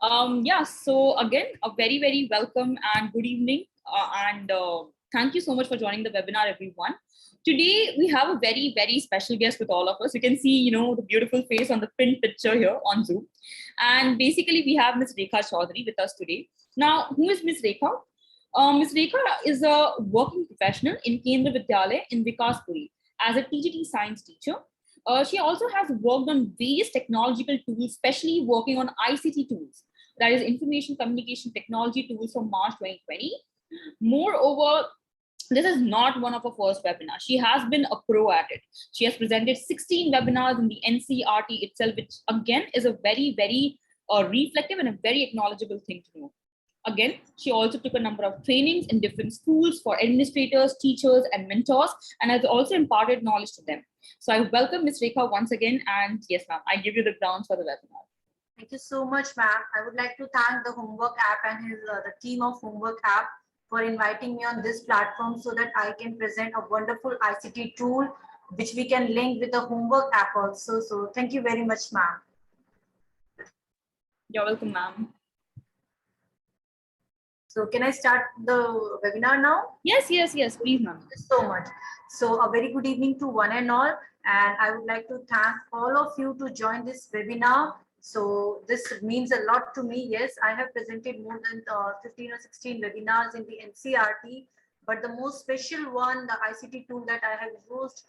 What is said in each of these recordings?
Yeah, so again, a very, very welcome and good evening. And thank you so much for joining the webinar, everyone. Today, we have a very, very special guest with all of us. You can see, the beautiful face on the pinned picture here on Zoom. And basically, we have Ms. Rekha Choudhary with us today. Now, who is Ms. Rekha? Ms. Rekha is a working professional in Kendra Vidyalaya in Vikaspuri as a TGT science teacher. She also has worked on various technological tools, especially working on ICT tools, that is information communication technology tools from March 2020. Moreover, this is not one of her first webinars. She has been a pro at it. She has presented 16 webinars in the NCRT itself, which again is a very, very reflective and a very acknowledgeable thing to know. Again, she also took a number of trainings in different schools for administrators, teachers, and mentors, and has also imparted knowledge to them. So I welcome Ms. Rekha once again, and yes, ma'am, I give you the grounds for the webinar. Thank you so much, ma'am. I would like to thank the Homework app and the team of Homework app for inviting me on this platform so that I can present a wonderful ICT tool which we can link with the Homework app also. So thank you very much, ma'am. You're welcome, ma'am. So can I start the webinar now? Yes, please, ma'am. Thank you so much. So a very good evening to one and all. And I would like to thank all of you to join this webinar. So this means a lot to me. Yes, I have presented more than 15 or 16 webinars in the NCRT, but the most special one, the ICT tool that I have used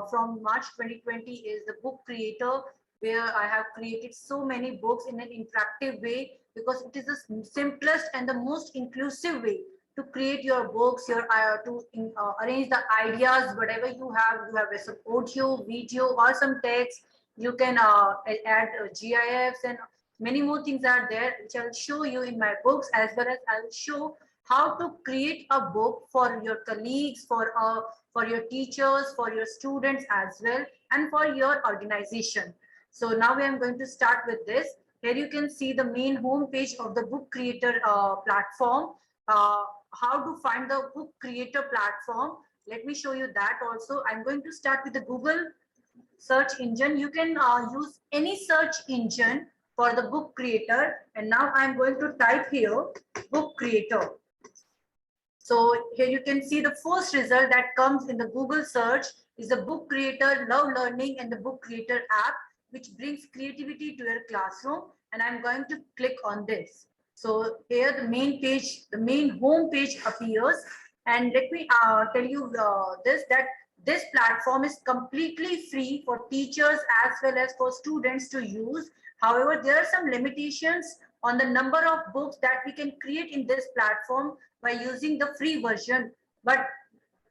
from March 2020 is the Book Creator, where I have created so many books in an interactive way, because it is the simplest and the most inclusive way to create your books, arrange the ideas, whatever you have some audio, video, or some text. You can add GIFs and many more things are there, which I will show you in my books, as well as I will show how to create a book for your colleagues, for your teachers, for your students as well, and for your organization. So now I am going to start with this. Here you can see the main home page of the Book Creator platform. How to find the Book Creator platform. Let me show you that also. I'm going to start with the Google search engine. You can use any search engine for the Book Creator. And now I'm going to type here Book Creator. So here you can see the first result that comes in the Google search is the Book Creator Love Learning and the Book Creator app, which brings creativity to your classroom. And I'm going to click on this. So here the main page, the main home page appears. And let me tell you that this platform is completely free for teachers as well as for students to use. However, there are some limitations on the number of books that we can create in this platform by using the free version. But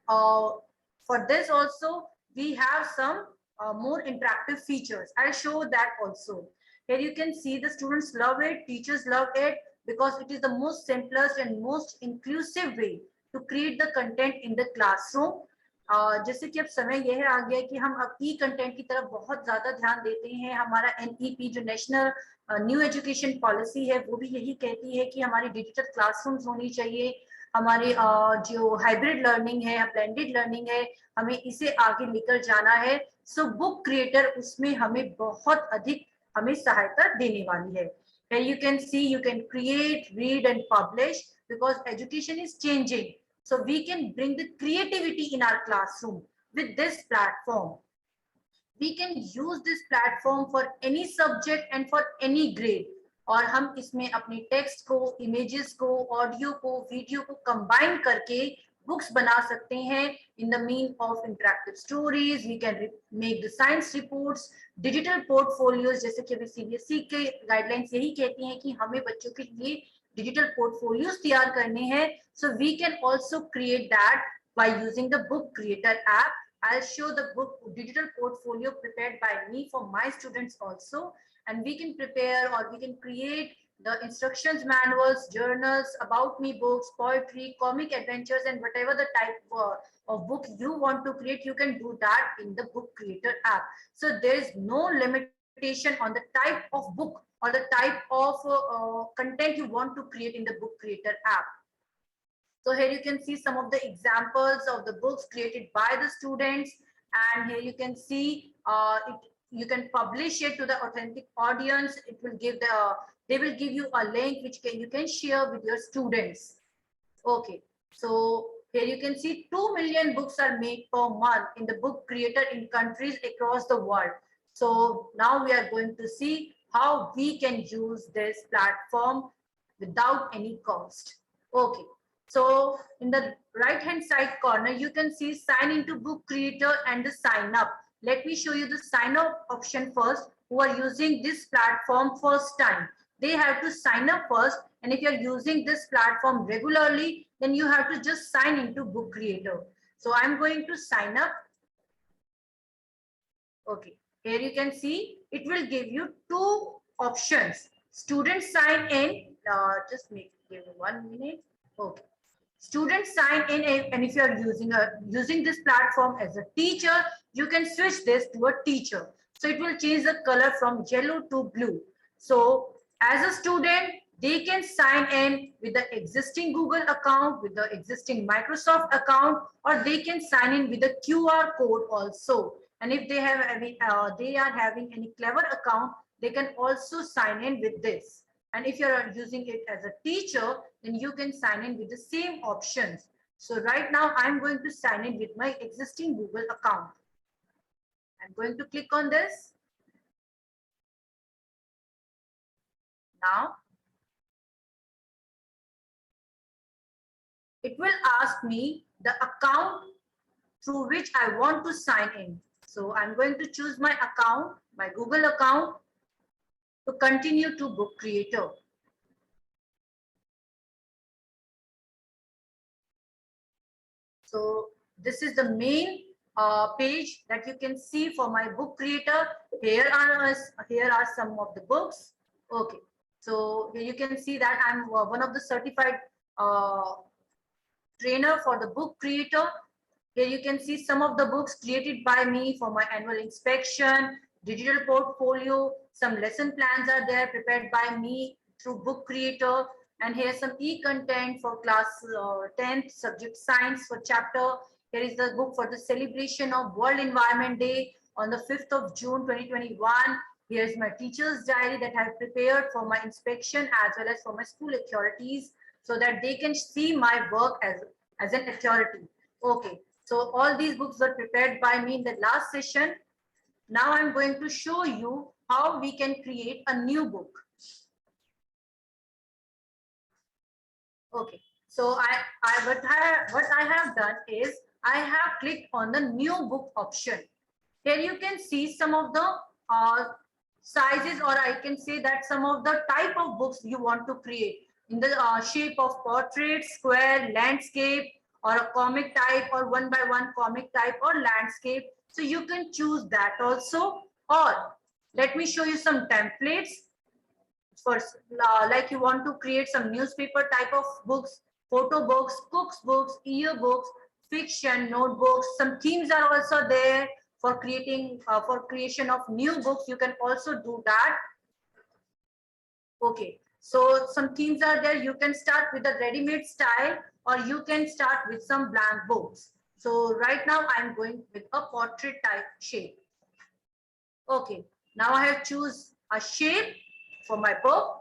for this also, we have some more interactive features. I'll show that also. Here you can see the students love it, teachers love it, because it is the most simplest and most inclusive way to create the content in the classroom. जैसे कि अब समय यह आ गया कि हम अब ई content की तरफ बहुत ज्यादा ध्यान देते हैं. हमारा NEP जो नेशनल न्यू एजुकेशन पॉलिसी है, वो भी यही कहती है कि हमारी डिजिटल क्लासरूम्स होनी चाहिए. हमारी जो हाइब्रिड लर्निंग है, ब्लेंडेड लर्निंग है, हमें इसे आगे लेकर जाना है. सो बुक क्रिएटर उसमें हमें बहुत अधिक सहायता देने वाली है. Here you can see, you can create, read and publish, because education is changing. So we can bring the creativity in our classroom with this platform. We can use this platform for any subject and for any grade. और हम इसमें अपने text को, images को, audio को, video को combine करके books बना सकते हैं in the mean of interactive stories. We can make the science reports, digital portfolios, जैसे कि अभी CBSE के गाइडलाइंस यही कहती हैं कि हमें बच्चों के लिए digital portfolios तैयार करने हैं. So we can also create that by using the Book Creator app. I'll show the book digital portfolio prepared by me for my students also, and we can prepare or we can create the instructions manuals, journals, about me books, poetry, comic adventures, and whatever the type of book you want to create, you can do that in the Book Creator app. So there is no limitation on the type of book or the type of content you want to create in the Book Creator app. So here you can see some of the examples of the books created by the students, and here you can see you can publish it to the authentic audience. It will give they will give you a link which you can share with your students. Okay, so here you can see 2 million books are made per month in the book creator in countries across the world. So now we are going to see how we can use this platform without any cost. Okay, so in the right hand side corner, you can see sign into book creator and the sign up. Let me show you the sign up option first. Who are using this platform first time, they have to sign up first, and if you're using this platform regularly, then you have to just sign into book creator. So I'm going to sign up. Okay, here you can see it will give you two options. Students sign in, just give me 1 minute. Okay, students sign in, and if you are using this platform as a teacher, you can switch this to a teacher. So it will change the color from yellow to blue. So as a student, they can sign in with the existing Google account, with the existing Microsoft account, or they can sign in with a QR code also. And if they have any, they are having any clever account, they can also sign in with this. And if you're using it as a teacher, then you can sign in with the same options. So right now I'm going to sign in with my existing Google account. I'm going to click on this. Now, it will ask me the account through which I want to sign in. So I'm going to choose my account, my Google account, to continue to book creator. So this is the main page that you can see for my book creator. Here are some of the books. Okay, so here you can see that I'm one of the certified trainer for the book creator. Here you can see some of the books created by me for my annual inspection, digital portfolio. Some lesson plans are there prepared by me through book creator. And here's some e-content for class 10th subject science for chapter. Here is the book for the celebration of World Environment Day on the 5th of June 2021. Here's my teacher's diary that I've prepared for my inspection as well as for my school authorities, so that they can see my work as an authority. Okay, so all these books were prepared by me in the last session. Now I'm going to show you how we can create a new book. Okay, so what I have done is I have clicked on the new book option. Here you can see some of the sizes, or I can say that some of the type of books you want to create in the shape of portrait, square, landscape, or a comic type, or 1x1 comic type, or landscape. So you can choose that also. Or let me show you some templates. First, like you want to create some newspaper type of books, photo books, cooks books, yearbooks, fiction, notebooks. Some themes are also there for creating for creation of new books. You can also do that. Okay, so some themes are there. You can start with a ready-made style, or you can start with some blank books. So right now I'm going with a portrait type shape. Okay, now I have choose a shape for my book.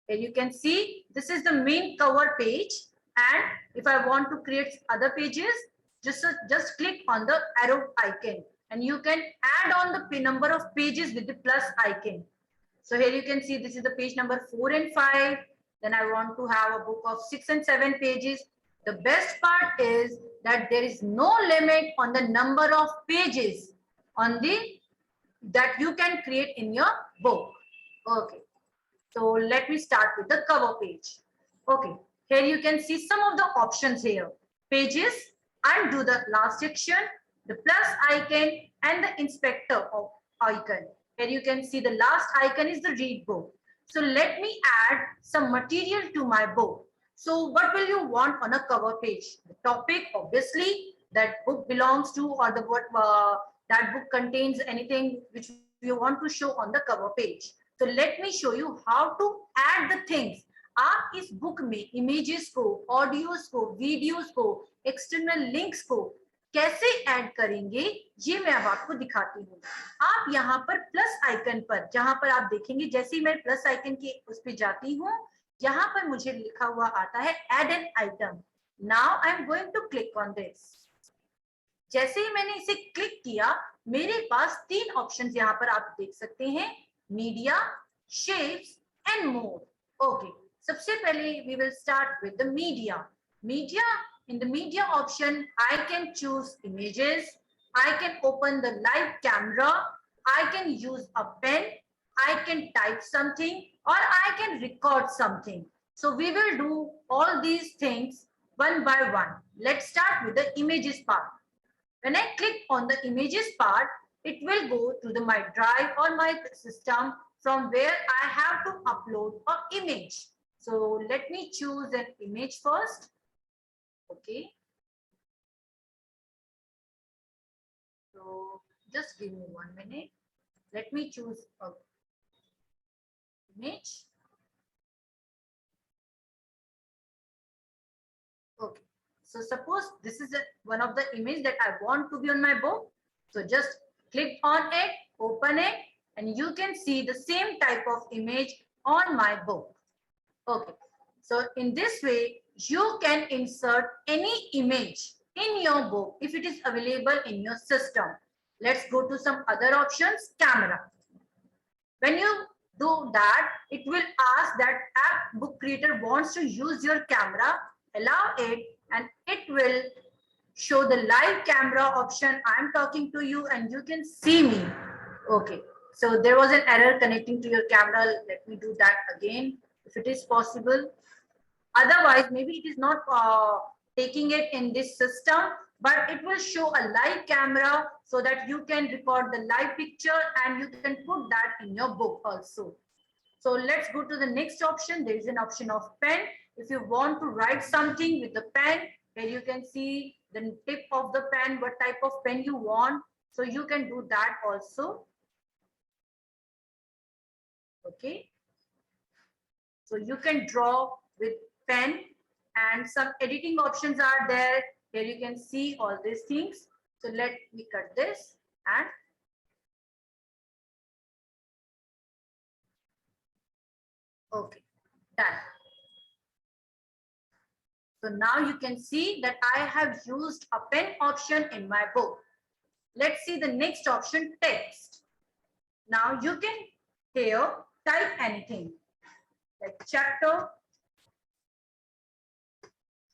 Here you can see this is the main cover page, and if I want to create other pages, just click on the arrow icon, and you can add on the number of pages with the plus icon. So here you can see this is the page number 4 and 5. Then I want to have a book of 6 and 7 pages. The best part is that there is no limit on the number of pages on the that you can create in your book. Okay, so let me start with the cover page. Okay, here you can see some of the options here. Pages, undo the last section, the plus icon, and the inspector of icon. Here you can see the last icon is the read book. So let me add some material to my book. So what will you want on a cover page? The topic, obviously, that book belongs to, or the what that book contains anything which you want to show on the cover page. So let me show you how to add the things. आप इस book में images को, audios को, videos को, external links को कैसे add करेंगे ये मैं अब आपको दिखाती हूँ। आप यहाँ पर प्लस आइकन पर, जहां पर आप देखेंगे जैसे ही मैं प्लस आइकन के उस पर जाती हूँ, यहाँ पर मुझे लिखा हुआ आता है add an item. Now I am going to click on this. जैसे ही मैंने इसे क्लिक किया, मेरे पास 3 ऑप्शंस यहाँ पर आप देख सकते हैं, media, shapes and more. Okay, सबसे पहले we will start with the media. Media, in the media option, I can choose images, I can open the live camera, I can use a pen, I can type something, or I can record something. So we will do all these things one by one. Let's start with the images part. When I click on the images part, it will go to my drive or my system from where I have to upload an image. So let me choose an image first. Okay. So just give me 1 minute. Let me choose a image. Okay. So suppose this is one of the image that I want to be on my book. So just click on it, open it, and you can see the same type of image on my book. Okay. So in this way, you can insert any image in your book if it is available in your system. Let's go to some other options. Camera. When you do that, it will ask that app book creator wants to use your camera, allow it, and it will show the live camera option. I'm talking to you and you can see me. Okay, so there was an error connecting to your camera. Let me do that again if it is possible. Otherwise, maybe it is not taking it in this system, but it will show a live camera so that you can record the live picture and you can put that in your book also. So let's go to the next option. There is an option of pen. If you want to write something with the pen, here you can see the tip of the pen, what type of pen you want. So you can do that also. Okay. So you can draw with pen and some editing options are there. Here you can see all these things. So let me cut this and okay, done. So now you can see that I have used a pen option in my book. Let's see the next option, text. Now you can here type anything like chapter,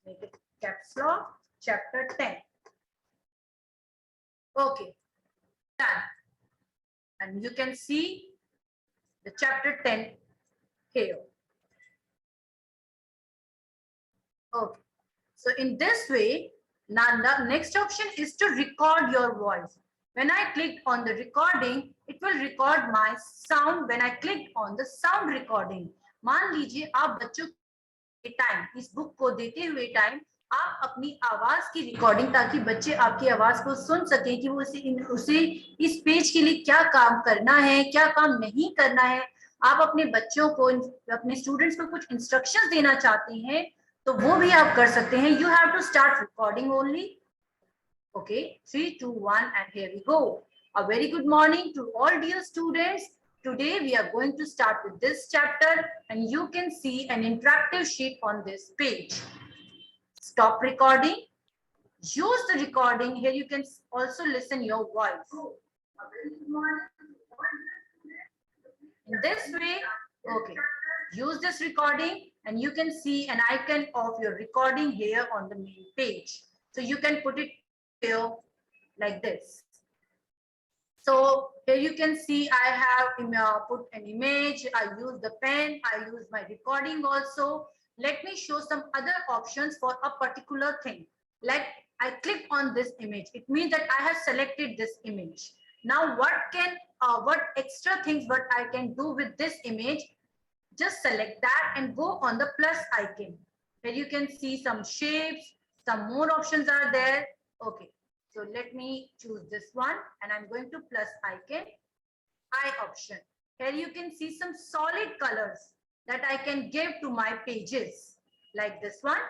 make it caps lock, chapter 10. Okay, done. And you can see the chapter 10 here. Okay, so in this way, now the next option is to record your voice. When I click on the recording, it will record my sound. When I click on the sound recording, मान लीजिए आप बच्चों के time इस book को देते हुए time आप अपनी आवाज की रिकॉर्डिंग, ताकि बच्चे आपकी आवाज को सुन सकें कि वो उसे इस पेज के लिए क्या काम करना है, क्या काम नहीं करना है। आप अपने बच्चों को, अपने स्टूडेंट्स को कुछ इंस्ट्रक्शंस देना चाहते हैं तो वो भी आप कर सकते हैं। You have to start recording only. Okay, 3, 2, 1, and here we go. A very good morning to all dear students. Today we are going to start with this chapter and you can see an interactive sheet on this page. Stop recording. Use the recording. Here you can also listen your voice. In this way, okay, use this recording and you can see an icon of your recording here on the main page. So you can put it here like this. So here you can see I have put an image, I use the pen, I use my recording also. Let me show some other options for a particular thing. Like I click on this image, it means that I have selected this image. Now what extra things what I can do with this image? Just select that and go on the plus icon. Here you can see some shapes, some more options are there. Okay, so let me choose this one and I'm going to plus icon, eye option. Here you can see some solid colors that I can give to my pages, like this one,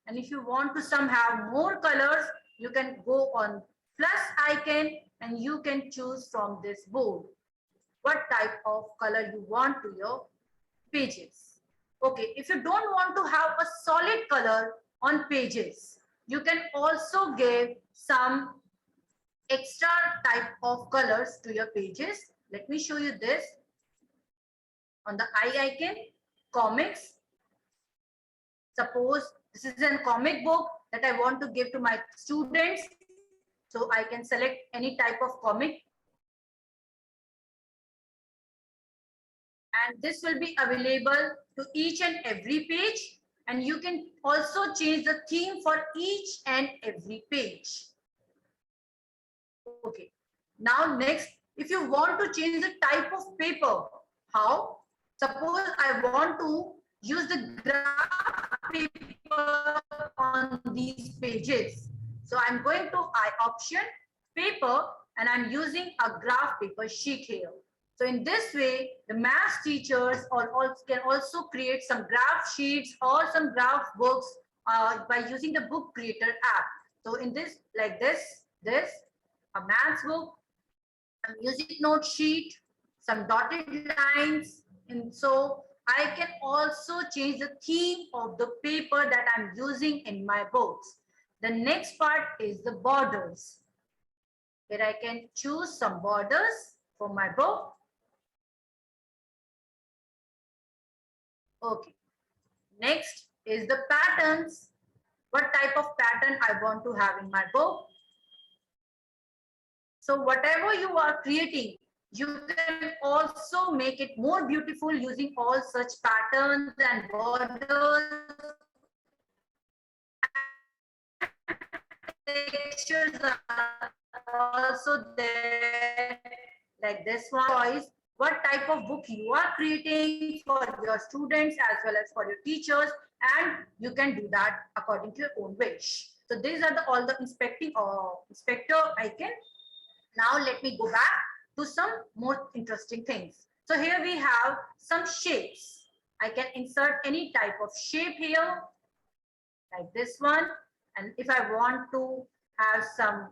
And if you want to somehow more colors, you can go on plus icon and you can choose from this board what type of color you want to your pages. Okay, if you don't want to have a solid color on pages, you can also give some extra type of colors to your pages. Let me show you this. On the eye icon, comics. Suppose this is a comic book that I want to give to my students. So I can select any type of comic. And this will be available to each and every page. And you can also change the theme for each and every page. Okay. Now next, if you want to change the type of paper, how? Suppose I want to use the graph paper on these pages. So I'm going to option paper and I'm using a graph paper sheet here. So in this way, the math teachers can also create some graph sheets or some graph books by using the book creator app. So in this, like this, a maths book, a music note sheet, some dotted lines. And so I can also change the theme of the paper that I'm using in my books. The next part is the borders. Here I can choose some borders for my book. Okay. Next is the patterns. What type of pattern I want to have in my book. So whatever you are creating, you can also make it more beautiful using all such patterns and borders. Textures are also there, like this one. What type of book you are creating for your students as well as for your teachers, and you can do that according to your own wish. So these are all the inspector icon. Now let me go back to some more interesting things. So here we have some shapes. I can insert any type of shape here, like this one. And if I want to have some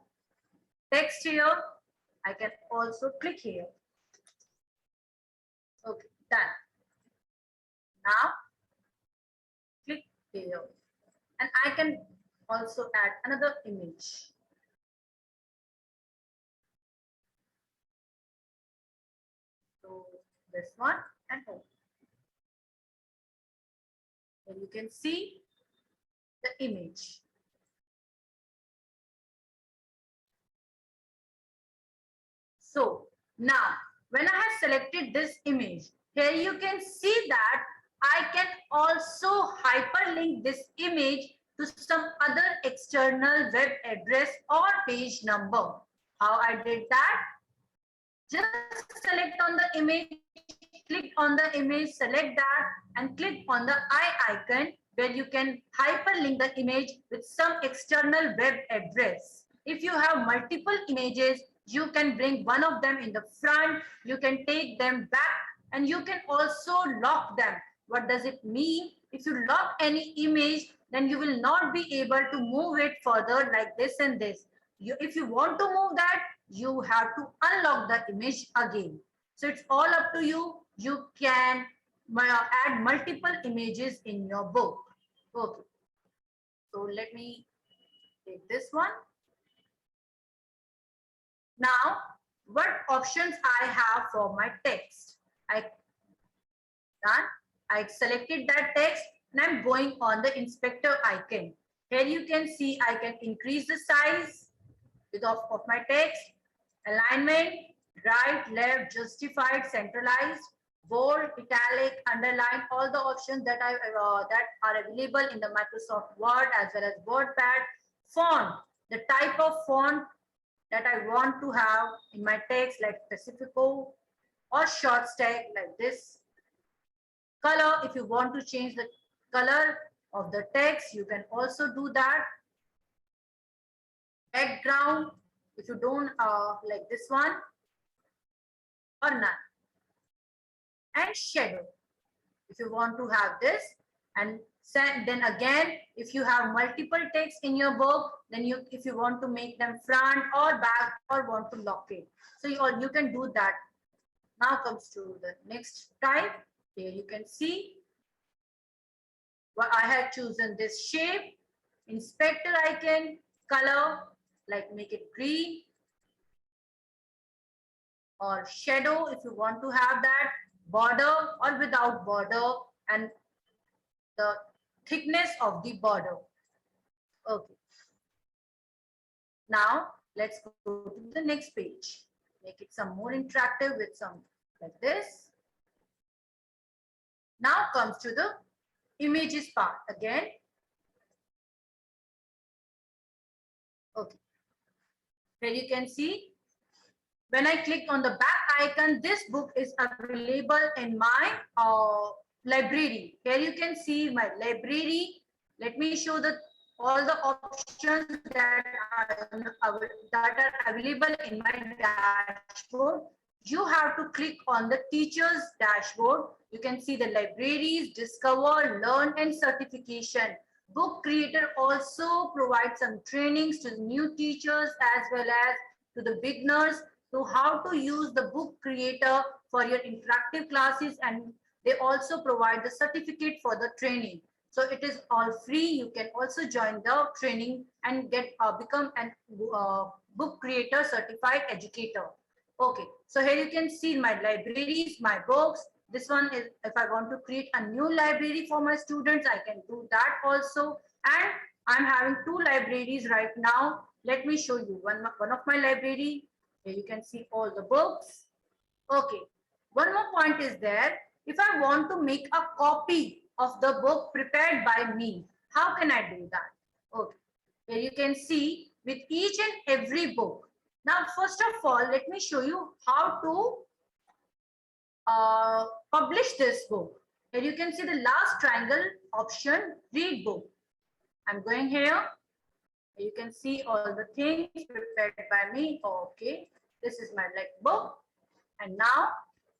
text here, I can also click here. Okay, done. Now click here. And I can also add another image. So this one and home. And you can see the image. So now when I have selected this image, here you can see that I can also hyperlink this image to some other external web address or page number. How I did that? Just select on the image, click on the image, select that and click on the eye icon where you can hyperlink the image with some external web address. If you have multiple images, you can bring one of them in the front, you can take them back and you can also lock them. What does it mean? If you lock any image, then you will not be able to move it further like this and this. If you want to move that, you have to unlock the image again. So it's all up to you. You can add multiple images in your book. Okay. So let me take this one. Now, what options I have for my text? I selected that text and I'm going on the inspector icon. Here you can see I can increase the size of my text, alignment, right, left, justified, centralized, bold, italic, underline, all the options that are available in the Microsoft Word as well as WordPad. Font, the type of font that I want to have in my text, like Pacifico or short stack like this. Color, if you want to change the color of the text, you can also do that. Background, if you don't like this one or none. And shadow, if you want to have this And then again, if you have multiple text in your book, then if you want to make them front or back or want to lock it, so you can do that. Now comes to the next type. Here you can see what I have chosen this shape, inspector icon, color, like make it green, or shadow if you want to have that, border or without border, and the thickness of the border. Okay. Now let's go to the next page. Make it some more interactive with some like this. Now comes to the images part again. Okay. Here you can see when I click on the back icon, this book is available in my library. Here you can see my library. Let me show all the options that are available in my dashboard. You have to click on the teacher's dashboard. You can see the libraries, discover, learn, and certification. Book creator also provides some trainings to new teachers as well as to the beginners to how to use the book creator for your interactive classes, and they also provide the certificate for the training. So it is all free. You can also join the training and become a book creator certified educator. Okay, so here you can see my libraries, my books. This one is if I want to create a new library for my students, I can do that also. And I'm having two libraries right now. Let me show you one of my library. Here you can see all the books. Okay, one more point is there. If I want to make a copy of the book prepared by me, how can I do that? Okay, here you can see with each and every book. Now, first of all, let me show you how to publish this book. Here you can see the last triangle option, read book. I'm going here. You can see all the things prepared by me. Okay, this is my book. And now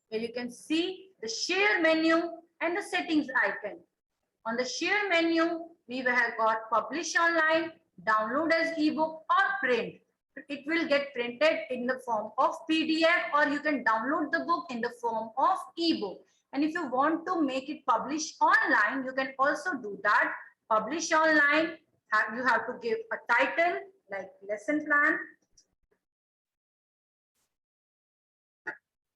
here you can see the share menu and the settings icon. On the share menu, we have got publish online, download as ebook or print. It will get printed in the form of PDF, or you can download the book in the form of ebook. And if you want to make it publish online, you can also do that. Publish online, you have to give a title like lesson plan.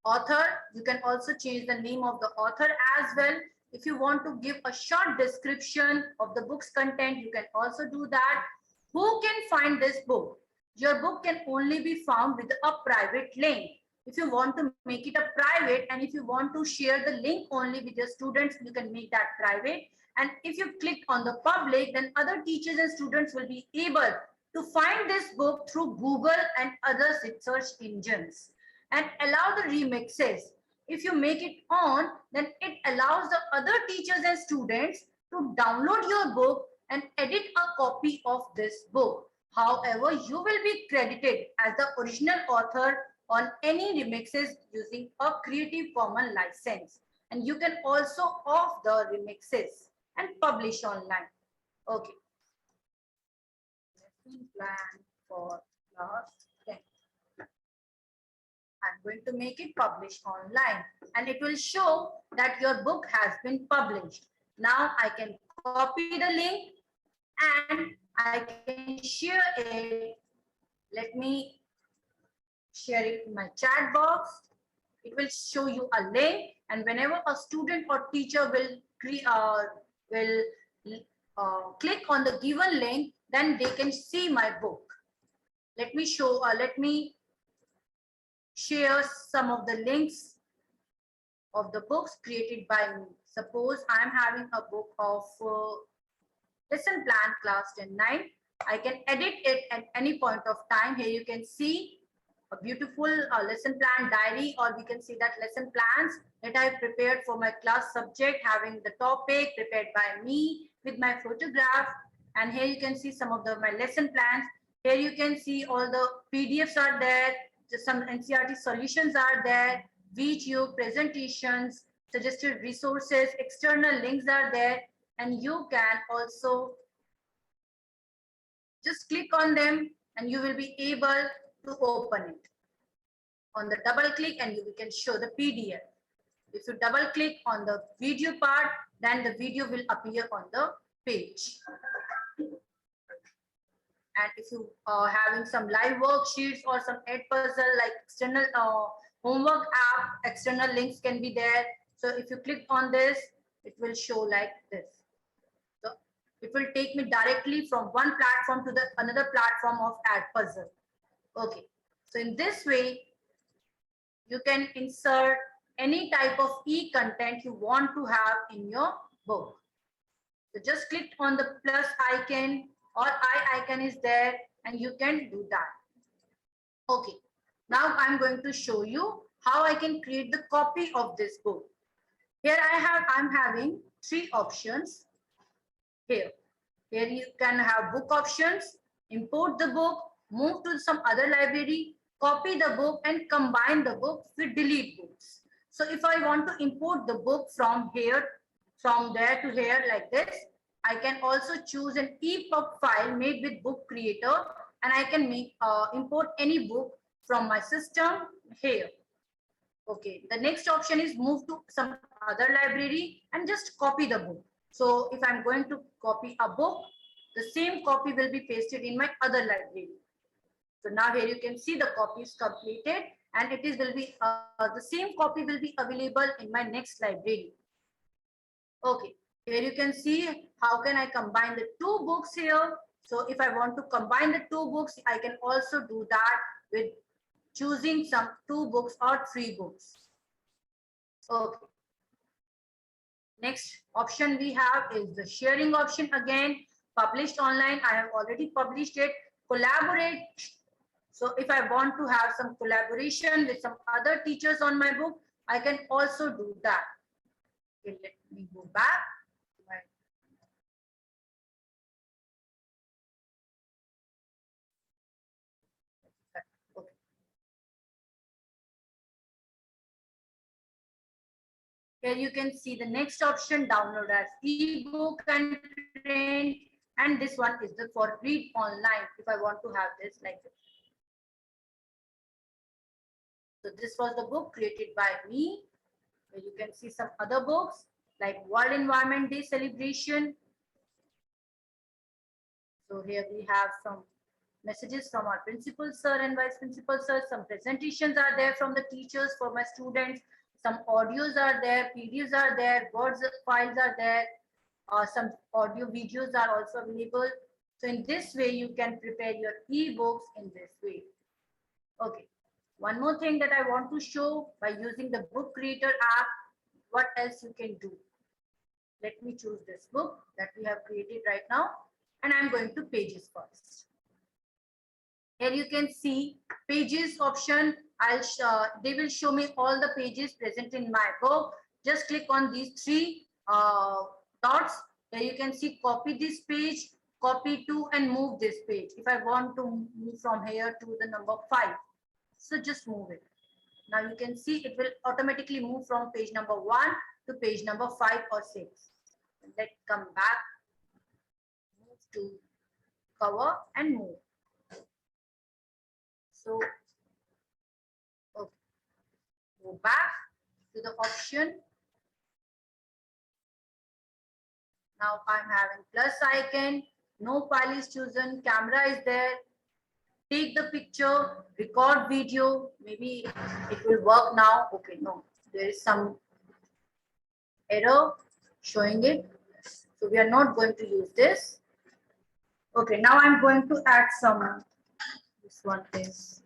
Author, you can also change the name of the author as well. If you want to give a short description of the book's content, you can also do that. Who can find this book? Your book can only be found with a private link. If you want to make it a private, and if you want to share the link only with your students, you can make that private. And if you click on the public, then other teachers and students will be able to find this book through Google and other search engines. And allow the remixes. If you make it on, then it allows the other teachers and students to download your book and edit a copy of this book. However, you will be credited as the original author on any remixes using a Creative Commons license. And you can also off the remixes and publish online. Okay. Lesson plan for class 10. I'm going to make it publish online, and it will show that your book has been published. Now I can copy the link and I can share it. Let me share it in my chat box. It will show you a link, and whenever a student or teacher will click on the given link, then they can see my book. Let me share some of the links of the books created by me. Suppose I'm having a book of lesson plan class 10-9. I can edit it at any point of time. Here you can see a beautiful lesson plan diary, or we can see that lesson plans that I've prepared for my class subject, having the topic prepared by me with my photograph. And here you can see some of my lesson plans. Here you can see all the PDFs are there. Some NCERT solutions are there, video presentations, suggested resources, external links are there. and you can also just click on them and you will be able to open it. On the double click and you can show the PDF. If you double click on the video part, then the video will appear on the page. And if you are having some live worksheets or some ed puzzle like external homework app, external links can be there. So if you click on this, it will show like this. So it will take me directly from one platform to the another platform of ed puzzle. Okay. So in this way, you can insert any type of e-content you want to have in your book. So just click on the plus icon or I icon is there and you can do that. Okay, now I'm going to show you how I can create the copy of this book. Here I'm having three options here. Here you can have book options, import the book, move to some other library, copy the book and combine the book with delete books. So if I want to import the book from here, from there to here like this, I can also choose an EPUB file made with book creator and I can import any book from my system here. Okay, the next option is move to some other library and just copy the book. So if I'm going to copy a book, the same copy will be pasted in my other library. So now here you can see the copy is completed and will be the same copy will be available in my next library. Okay, here you can see how can I combine the two books here. So if I want to combine the two books, I can also do that with choosing some two books or three books. Okay. Next option we have is the sharing option again. Published online, I have already published it. Collaborate. So if I want to have some collaboration with some other teachers on my book, I can also do that. Okay, let me go back. Okay. Here you can see the next option, download as ebook and print. And this one is the for read online if I want to have this like this. So this was the book created by me. Here you can see some other books like World Environment Day celebration. So here we have some messages from our principal sir and vice principal sir. Some presentations are there from the teachers for my students. Some audios are there, PDFs are there, words files are there. Some audio videos are also available. So in this way, you can prepare your ebooks in this way. Okay. One more thing that I want to show by using the book creator app, what else you can do. Let me choose this book that we have created right now. And I'm going to pages first. Here you can see pages option. They will show me all the pages present in my book. Just click on these three dots. Here you can see copy this page, copy to and move this page. If I want to move from here to the number 5, so just move it. Now you can see it will automatically move from page number 1 to page number 5 or 6. Let's come back, move to cover and move. So okay. Go back to the option. Now I'm having plus icon, no file is chosen, camera is there. Take the picture, record video, maybe it will work now. Okay, no, there is some error showing it. So we are not going to use this. Okay, now I'm going to add some, this one is,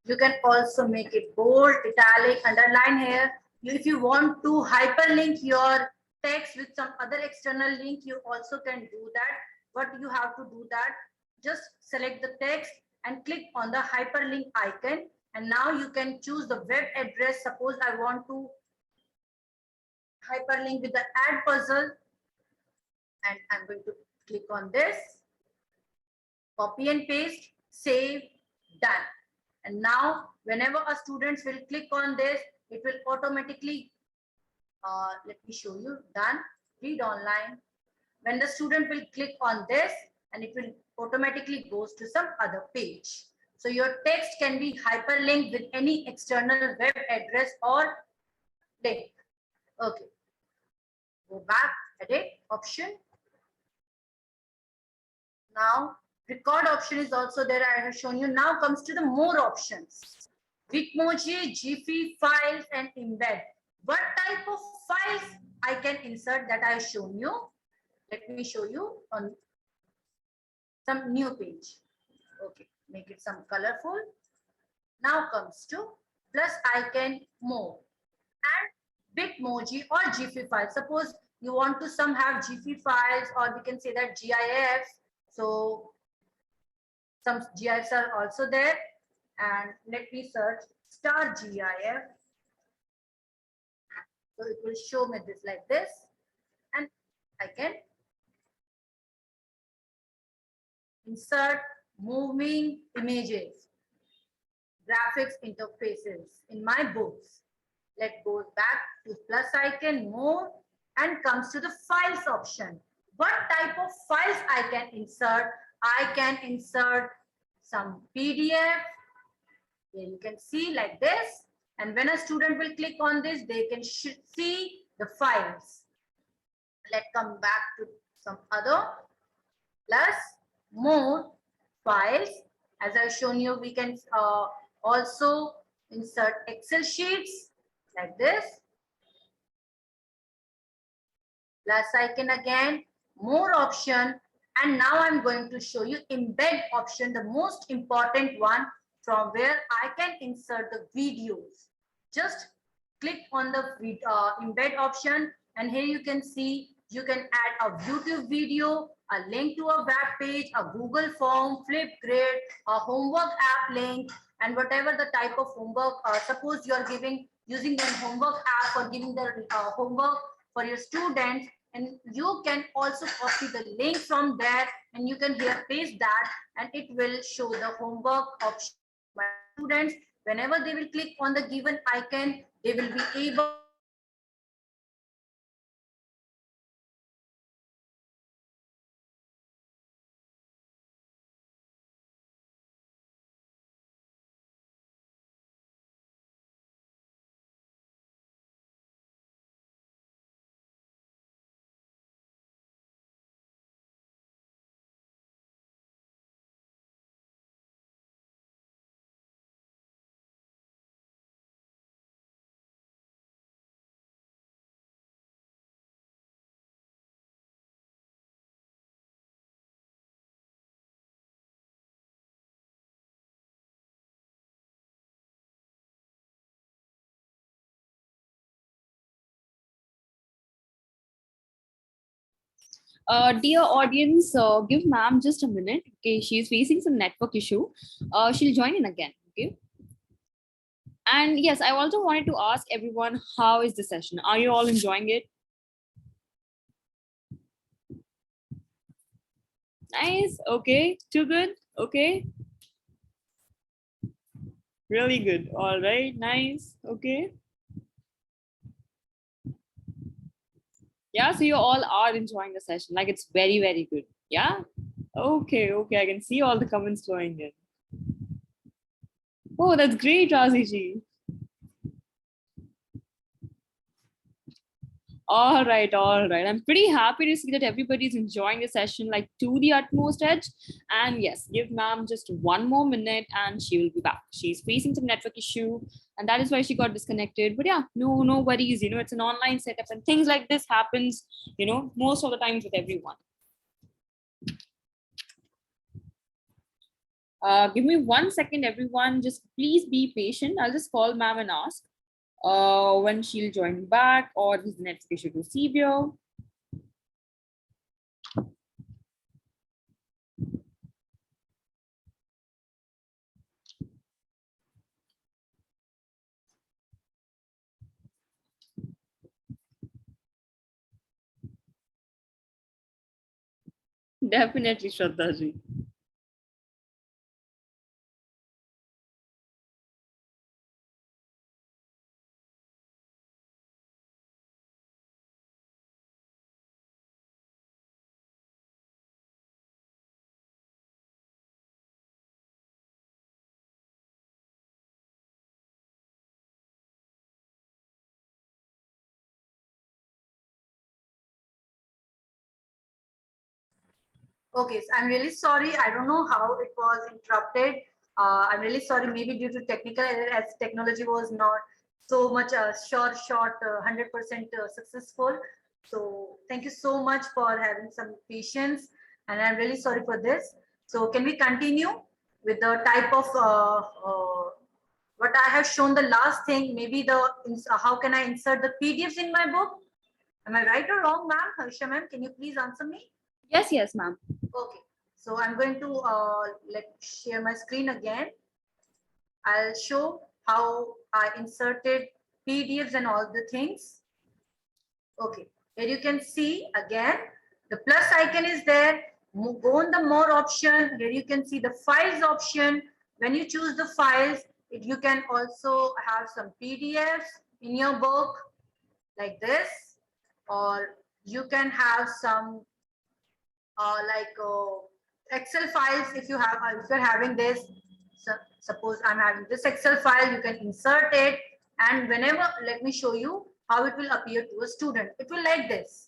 you can also make it bold, italic, underline here. If you want to hyperlink your text with some other external link, you also can do that. But you have to do that. Just select the text and click on the hyperlink icon. And now you can choose the web address. Suppose I want to hyperlink with the add puzzle. And I'm going to click on this. Copy and paste, save, done. And now whenever a student will click on this, it will automatically, let me show you, done, read online. When the student will click on this, and it will automatically goes to some other page. So your text can be hyperlinked with any external web address or link. Okay, go back, edit option. Now record option is also there. I have shown you. Now comes to the more options. Bitmoji, GIF files and embed. What type of files I can insert, that I have shown you. Let me show you on some new page. Okay, make it some colorful. Now comes to plus icon more and Bitmoji or GIF file. Suppose you want to some have GIF files, or we can say that GIFs. So some GIFs are also there. And let me search star GIF. So it will show me this like this. And I can insert moving images, graphics interfaces in my books. Let's go back to plus icon more and comes to the files option. What type of files I can insert? I can insert some PDF. Here you can see like this. And when a student will click on this, they can see the files. Let's come back to some other plus more files. As I've shown you, we can also insert Excel sheets like this. Plus icon again, more option. And now I'm going to show you embed option, the most important one, from where I can insert the videos. Just click on the embed option, and here you can see you can add a YouTube video, a link to a web page, a Google form, Flipgrid, a homework app link, and whatever the type of homework. Suppose you are using the homework app for giving the homework for your students, and you can also copy the link from there, and you can here paste that, and it will show the homework option by students. Whenever they will click on the given icon, they will be able Dear audience, give ma'am just a minute. Okay, she's facing some network issue. She'll join in again. Okay. And yes, I also wanted to ask everyone, how is the session? Are you all enjoying it? Nice. Okay. Too good. Okay. Really good. All right. Nice. Okay. Yeah. So you all are enjoying the session. Like it's very, very good. Yeah. Okay. Okay. I can see all the comments flowing in. Oh, that's great, Razi ji. All right, all right. I'm pretty happy to see that everybody's enjoying the session like to the utmost edge. And yes, give ma'am just one more minute and she will be back. She's facing some network issue and that is why she got disconnected. But yeah, no worries. You know, it's an online setup and things like this happens, you know, most of the times with everyone. Give me 1 second, everyone. Just please be patient. I'll just call ma'am and ask when she'll join back, or is the next issue to CBO. Definitely, Shraddha ji. Okay, so I'm really sorry. I don't know how it was interrupted. I'm really sorry, maybe due to technical error, as technology was not so much short, 100% successful. So thank you so much for having some patience, and I'm really sorry for this. So can we continue with the type of what I have shown the last thing? Maybe the how can I insert the PDFs in my book? Am I right or wrong, ma'am? Harsha ma'am, can you please answer me? Yes, yes, ma'am. Okay, so I'm going to share my screen again. I'll show how I inserted PDFs and all the things. Okay, here you can see again, the plus icon is there. Go on the more option. Here you can see the files option. When you choose the files, you can also have some PDFs in your book like this, or you can have some Excel files. If you have, if you're having this, so suppose I'm having this Excel file, you can insert it, and whenever, let me show you how it will appear to a student. It will like this.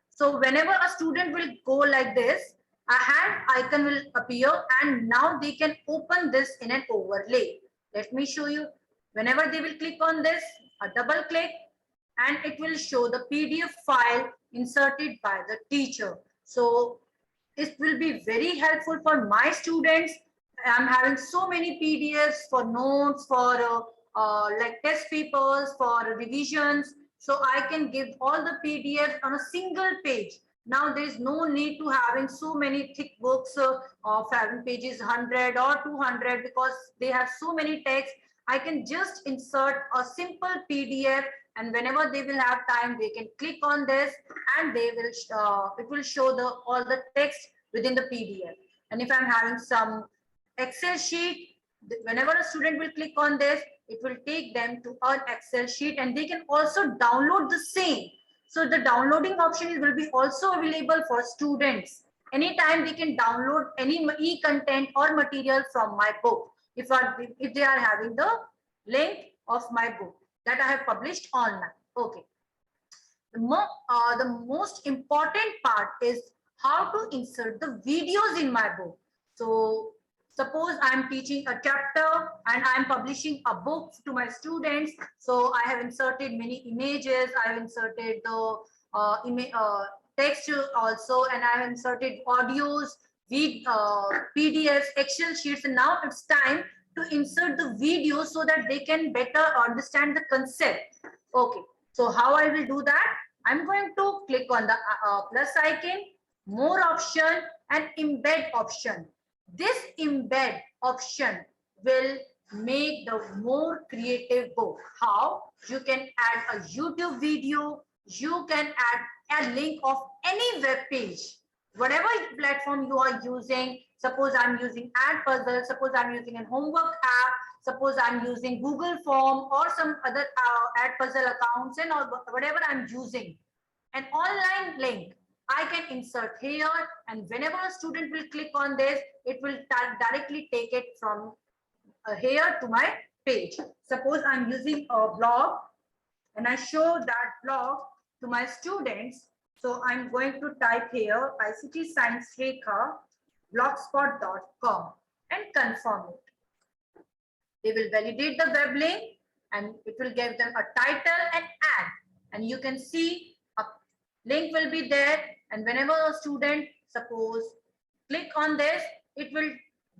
So whenever a student will go like this, a hand icon will appear, and now they can open this in an overlay. Let me show you. Whenever they will click on this, a double click, and it will show the PDF file inserted by the teacher. So it will be very helpful for my students. I'm having so many PDFs for notes, for like test papers, for revisions. So I can give all the PDFs on a single page. Now there is no need to having so many thick books of having pages 100 or 200, because they have so many text. I can just insert a simple PDF, and whenever they will have time, they can click on this, and they will it will show the all the text within the PDF. And if I'm having some Excel sheet, whenever a student will click on this, it will take them to an Excel sheet, and they can also download the same. So the downloading option will be also available for students. Anytime they can download any e-content or material from my book, if they are having the link of my book that I have published online. Okay. The most important part is how to insert the videos in my book. So suppose I'm teaching a chapter and I'm publishing a book to my students. So I have inserted many images. I have inserted the text also, and I have inserted audios, PDFs, Excel sheets, and now it's time to insert the video so that they can better understand the concept. Okay, so how I will do that? I'm going to click on the plus icon, more option, and embed option. This embed option will make the more creative book. How? You can add a YouTube video, you can add a link of any web page, whatever platform you are using. Suppose I'm using Ad Puzzle, suppose I'm using a homework app, suppose I'm using Google Form or some other Ad Puzzle accounts, and or whatever I'm using, an online link I can insert here, and whenever a student will click on this, it will directly take it from here to my page. Suppose I'm using a blog and I show that blog to my students. So I'm going to type here ICT Science Rekha blogspot.com and confirm it. They will validate the web link, and it will give them a title and ad. And you can see a link will be there. And whenever a student, suppose, click on this, it will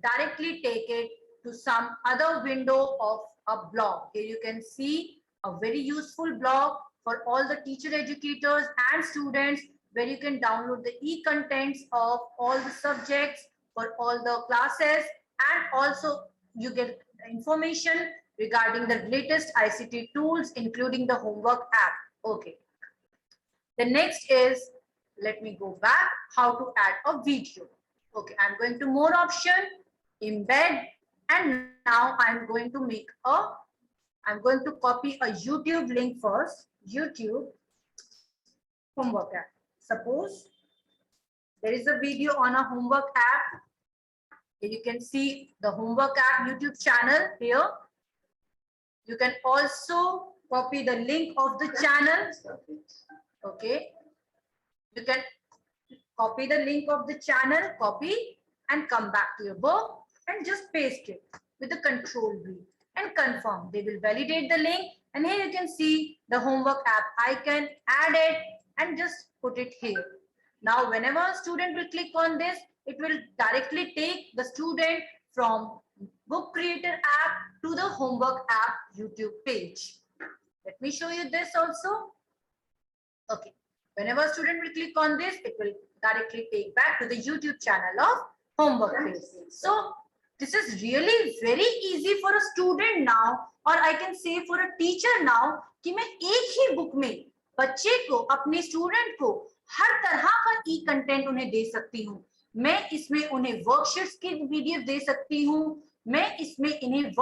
directly take it to some other window of a blog. Here you can see a very useful blog for all the teacher educators and students, where you can download the e-contents of all the subjects for all the classes, and also you get information regarding the latest ICT tools, including the homework app. Okay. The next is, let me go back, how to add a video. Okay, I'm going to more option, embed, and now I'm going to make I'm going to copy a YouTube link first, YouTube homework app. Suppose there is a video on a homework app. You can see the homework app YouTube channel here. You can also copy the link of the channel. Okay. You can copy the link of the channel, copy and come back to your book and just paste it with the control V and confirm. They will validate the link, and here you can see the homework app icon. Add it and just put it here. Now whenever a student will click on this, it will directly take the student from book creator app to the homework app YouTube page. Let me show you this also. Okay, whenever a student will click on this, it will directly take back to the YouTube channel of homework page. So this is really very easy for a student now, or I can say for a teacher now, कि मैं एक ही book में बच्चे को, अपने student को हर तरह का ई कंटेंट उन्हें दे सकती हूँ. मैं इसमें उन्हें वर्कशीट्स की पीडीएफ दे सकती हूँ, मैं इसमें इन्हें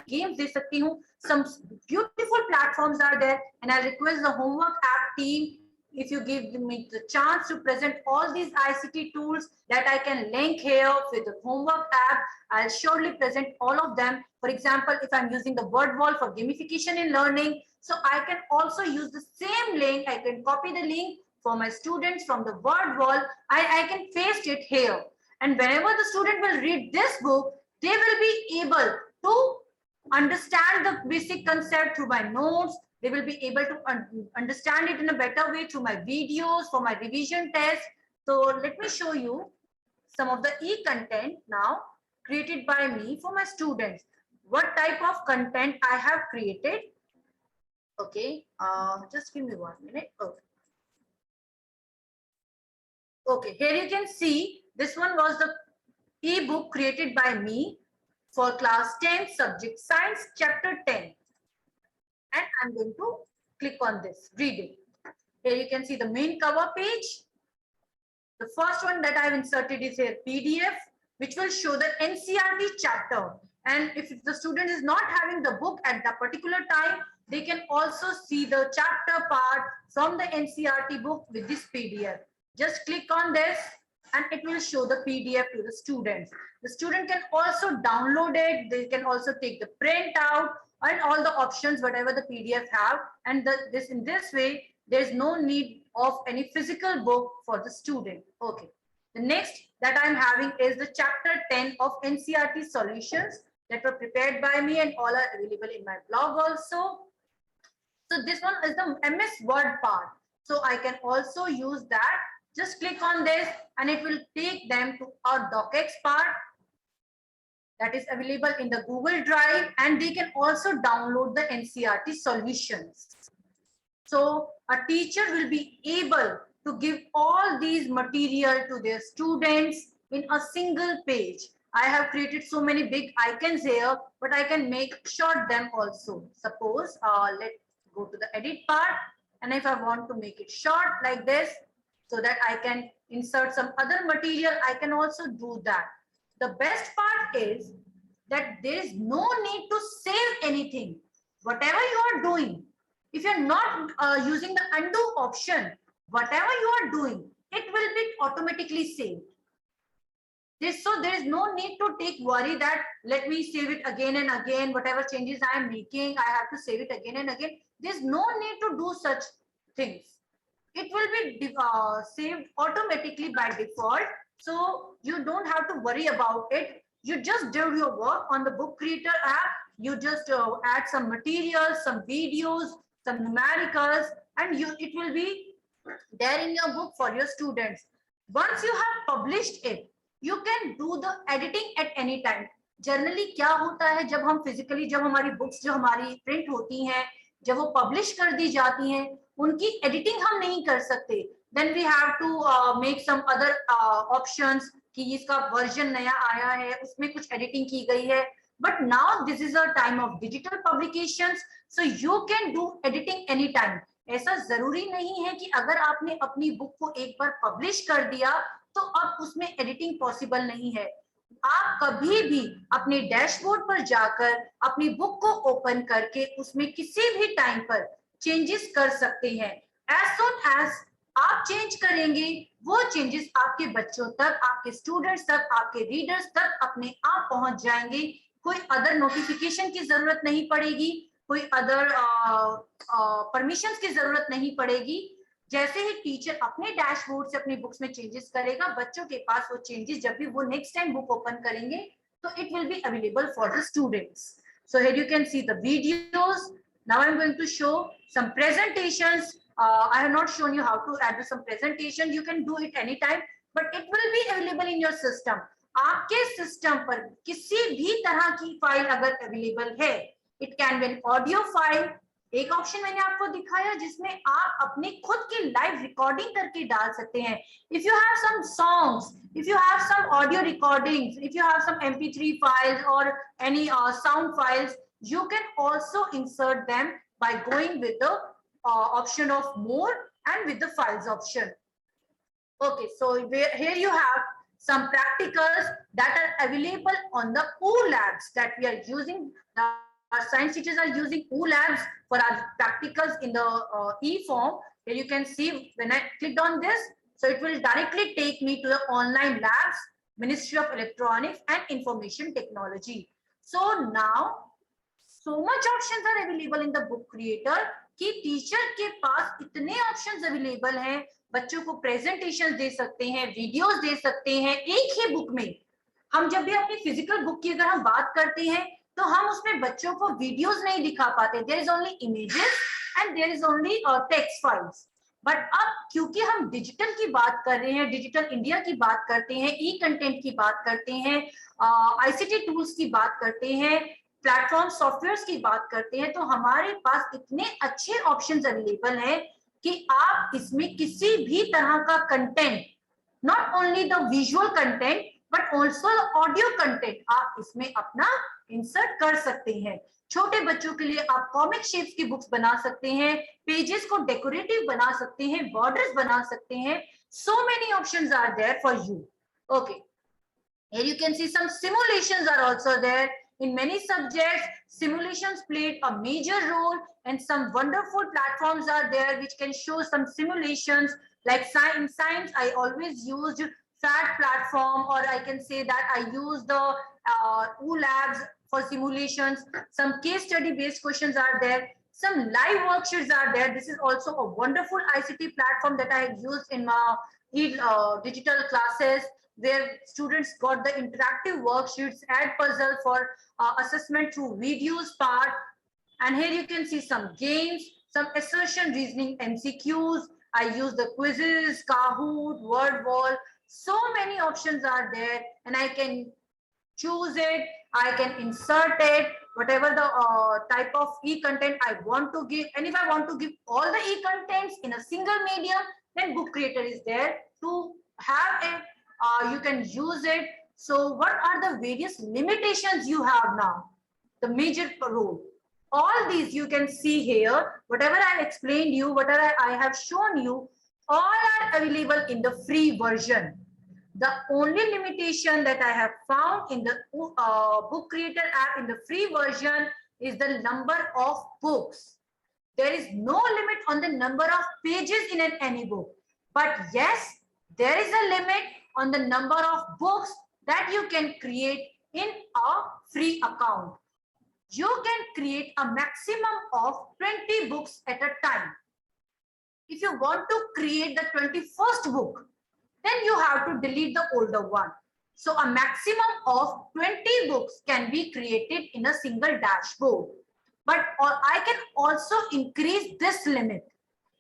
games दे सकती हूँ. Some beautiful platforms are there, and I request the homework app team, if you give me the chance to present all these ICT tools that I can link here with the homework app, I'll surely present all of them. For example, if I'm using the word wall for gamification in learning, so I can also use the same link. I can copy the link for my students from the word wall. I can paste it here. And whenever the student will read this book, they will be able to understand the basic concept through my notes. They will be able to understand it in a better way through my videos for my revision test. So let me show you some of the e-content now created by me for my students. What type of content I have created? Okay, just give me 1 minute. Okay, here you can see this one was the e-book created by me for class 10 subject science chapter 10. And I'm going to click on this, read it. Here you can see the main cover page. The first one that I've inserted is a PDF, which will show the NCERT chapter. And if the student is not having the book at that particular time, they can also see the chapter part from the NCERT book with this PDF. Just click on this and it will show the PDF to the students. The student can also download it. They can also take the print out and all the options, whatever the PDF have. And in this way, there's no need of any physical book for the student. Okay. The next that I'm having is the chapter 10 of NCERT solutions that were prepared by me, and all are available in my blog also. So this one is the MS Word part. So I can also use that. Just click on this and it will take them to our docx part that is available in the Google Drive, and they can also download the NCERT solutions. So a teacher will be able to give all these material to their students in a single page. I have created so many big icons here, but I can make short them also. Suppose let's go to the edit part, and if I want to make it short like this, so that I can insert some other material, I can also do that. The best part is that there is no need to save anything. Whatever you are doing, if you're not using the undo option, whatever you are doing, it will be automatically saved. So there is no need to take worry that let me save it again and again. Whatever changes I am making, I have to save it again and again. There's no need to do such things. It will be saved automatically by default. So you don't have to worry about it. You just do your work on the book creator app. You just add some materials, some videos, some numericals, and it will be there in your book for your students. Once you have published it, you can do the editing at any time. Generally क्या होता है जब हम physically, जब हमारी books जो हमारी print होती हैं, जब वो publish कर दी जाती हैं, उनकी editing हम नहीं कर सकते. Then we have to make some other options कि इसका version नया आया है, उसमें कुछ editing की गई है. But now this is a time of digital publications, so you can do editing anytime. ऐसा जरूरी नहीं है कि अगर आपने अपनी बुक को एक बार पब्लिश कर दिया तो अब उसमें एडिटिंग पॉसिबल नहीं है. आप कभी भी अपने डैशबोर्ड पर जाकर अपनी बुक को ओपन करके उसमें किसी भी टाइम पर चेंजेस कर सकते हैं. एज सून एज आप चेंज करेंगे, वो चेंजेस आपके बच्चों तक, आपके स्टूडेंट्स तक, आपके रीडर्स तक अपने आप पहुंच जाएंगे. कोई अदर नोटिफिकेशन की जरूरत नहीं पड़ेगी, कोई अदर परमिशंस की जरूरत नहीं पड़ेगी. जैसे ही टीचर अपने डैशबोर्ड से अपनी बुक्स में चेंजेस करेगा, बच्चों के पास वो चेंजेस जब भी वो नेक्स्ट टाइम बुक ओपन करेंगे तो it will be available for the students. So here you can see the videos. Now I'm going to show some presentations. I have not shown you how to add some presentation. You can do it anytime, but it will be available in your system. आपके system पर किसी भी तरह की file अगर available है, it can be an audio file. एक option मैंने आपको दिखाया जिसमें आप अपनी खुद की लाइव रिकॉर्डिंग करके डाल सकते हैं. If you have some songs, if you have some audio recordings, if you have some MP3 files or any sound files, you can also insert them by going with the option of more and with the files option. Okay, so here you have some practicals that are available on the U labs that we are using. Our science teachers are using U labs for our practicals in the e-form. Here you can see when I clicked on this, so it will directly take me to the online labs, Ministry of Electronics and Information Technology. So now, so much options are available in the book creator कि teacher के पास इतने options available हैं, बच्चों को presentation दे सकते हैं, videos दे सकते हैं एक ही बुक में. हम जब भी अपनी फिजिकल बुक की अगर हम बात करते हैं तो हम उसमें बच्चों को वीडियोस नहीं दिखा पाते. There is only images and there is only text files. But अब क्योंकि हम डिजिटल की बात कर रहे हैं, डिजिटल इंडिया की बात करते हैं, ई कंटेंट की बात करते हैं, आईसीटी टूल्स की बात करते हैं, प्लेटफॉर्म सॉफ्टवेयर्स की बात करते हैं, तो हमारे पास इतने अच्छे ऑप्शंस अवेलेबल हैं कि आप इसमें किसी भी तरह का content, not only the visual content but also audio content, आप इसमें अपना इंसर्ट कर सकते हैं. छोटे बच्चों के लिए आप कॉमिक शेप्स की बुक्स बना सकते हैं, पेजेस को डेकोरेटिव बना सकते हैं, बॉर्डर्स बना सकते हैं. So many options are there for you. Okay, here you can see some simulations are also there. In many subjects, simulations played a major role, and some wonderful platforms are there which can show some simulations. Like in science, I always used FAT platform, or I can say that I use the U labs for simulations. Some case study based questions are there. Some live worksheets are there. This is also a wonderful ICT platform that I have used in my digital classes, where students got the interactive worksheets, add puzzle for assessment through videos part. And here you can see some games, some assertion reasoning MCQs. I use the quizzes, Kahoot, word wall. So many options are there, and I can choose it, I can insert it, whatever the type of e-content I want to give. And if I want to give all the e-contents in a single medium, then book creator is there to have it. You can use it. So what are the various limitations you have now? The major role. All these you can see here. Whatever I explained you, whatever I have shown you, all are available in the free version. The only limitation that I have found in the book creator app in the free version is the number of books. There is no limit on the number of pages in any book. But yes, there is a limit on the number of books that you can create in a free account. You can create a maximum of 20 books at a time. If you want to create the 21st book, then you have to delete the older one. So a maximum of 20 books can be created in a single dashboard. But I can also increase this limit.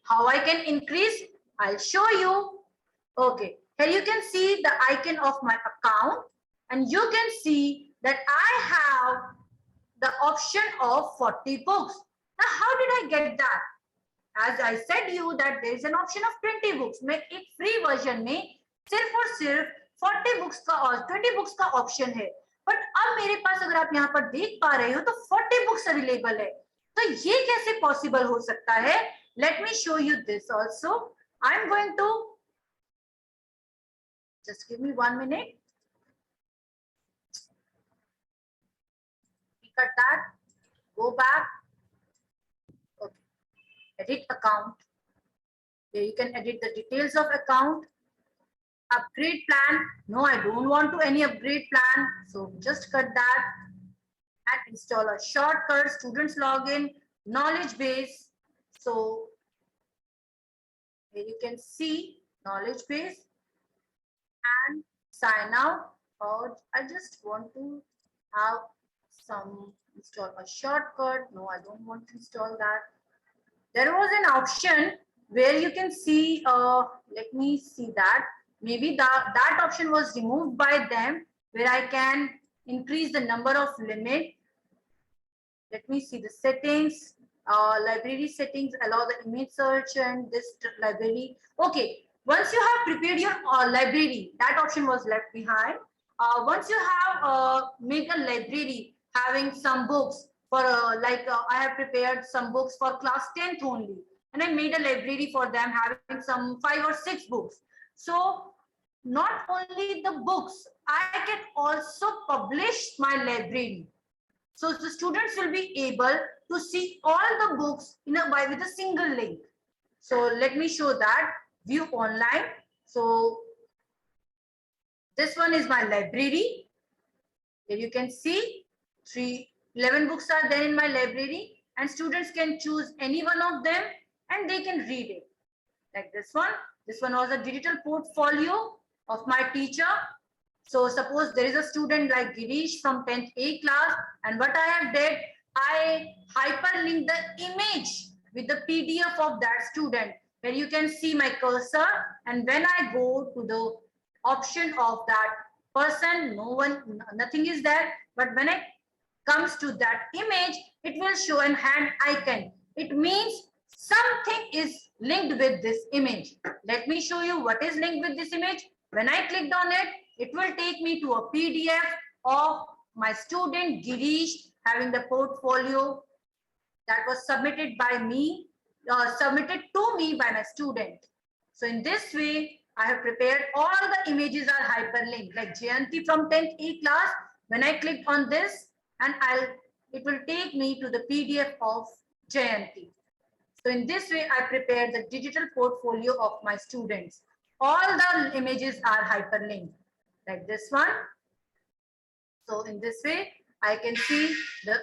How I can increase? I'll show you. Okay, here you can see the icon of my account, and you can see that I have the option of 40 books. Now, how did I get that? As I said you that there is an option of 20 books. मैं एक free version में सिर्फ और सिर्फ 40 books का और 20 books का option है. But अब मेरे पास अगर आप यहाँ पर देख पा रहे हो तो 40 books available है. तो ये कैसे possible हो सकता है? Let me show you this also. I'm going to just give me 1 minute. Cut that. Go back. Okay. Edit account. Here you can edit the details of account. Upgrade plan. No, I don't want to any upgrade plan. So just cut that and install a shortcut. Students login, knowledge base. So Here you can see knowledge base and sign out. Or I just want to have some install a shortcut. No, I don't want to install that. There was an option where you can see, let me see that. Maybe that option was removed by them, where I can increase the number of limit. Let me see the settings. Library settings allow the image search and this library. Okay, once you have prepared your library, that option was left behind. Once you have made a library having some books for I have prepared some books for class 10th only, and I made a library for them having some 5 or 6 books. So not only the books, I can also publish my library. So the students will be able to see all the books with a single link. So let me show that. View online. So this one is my library. Here you can see 11 books are there in my library, and students can choose any one of them and they can read it. Like this one. This one was a digital portfolio of my teacher. So suppose there is a student like Girish from 10th A class, and what I have did, I hyperlink the image with the PDF of that student, where you can see my cursor, and when I go to the option of that person, nothing is there, but when it comes to that image, it will show an hand icon. It means something is linked with this image. Let me show you what is linked with this image. When I clicked on it, it will take me to a PDF of my student Girish having the portfolio that was submitted by me, submitted to me by my student. So in this way, I have prepared all the images are hyperlinked, like Jayanti from 10th A class. When I click on this, and it will take me to the PDF of Jayanti. So in this way, I prepared the digital portfolio of my students. All the images are hyperlinked, like this one. So in this way, I can see the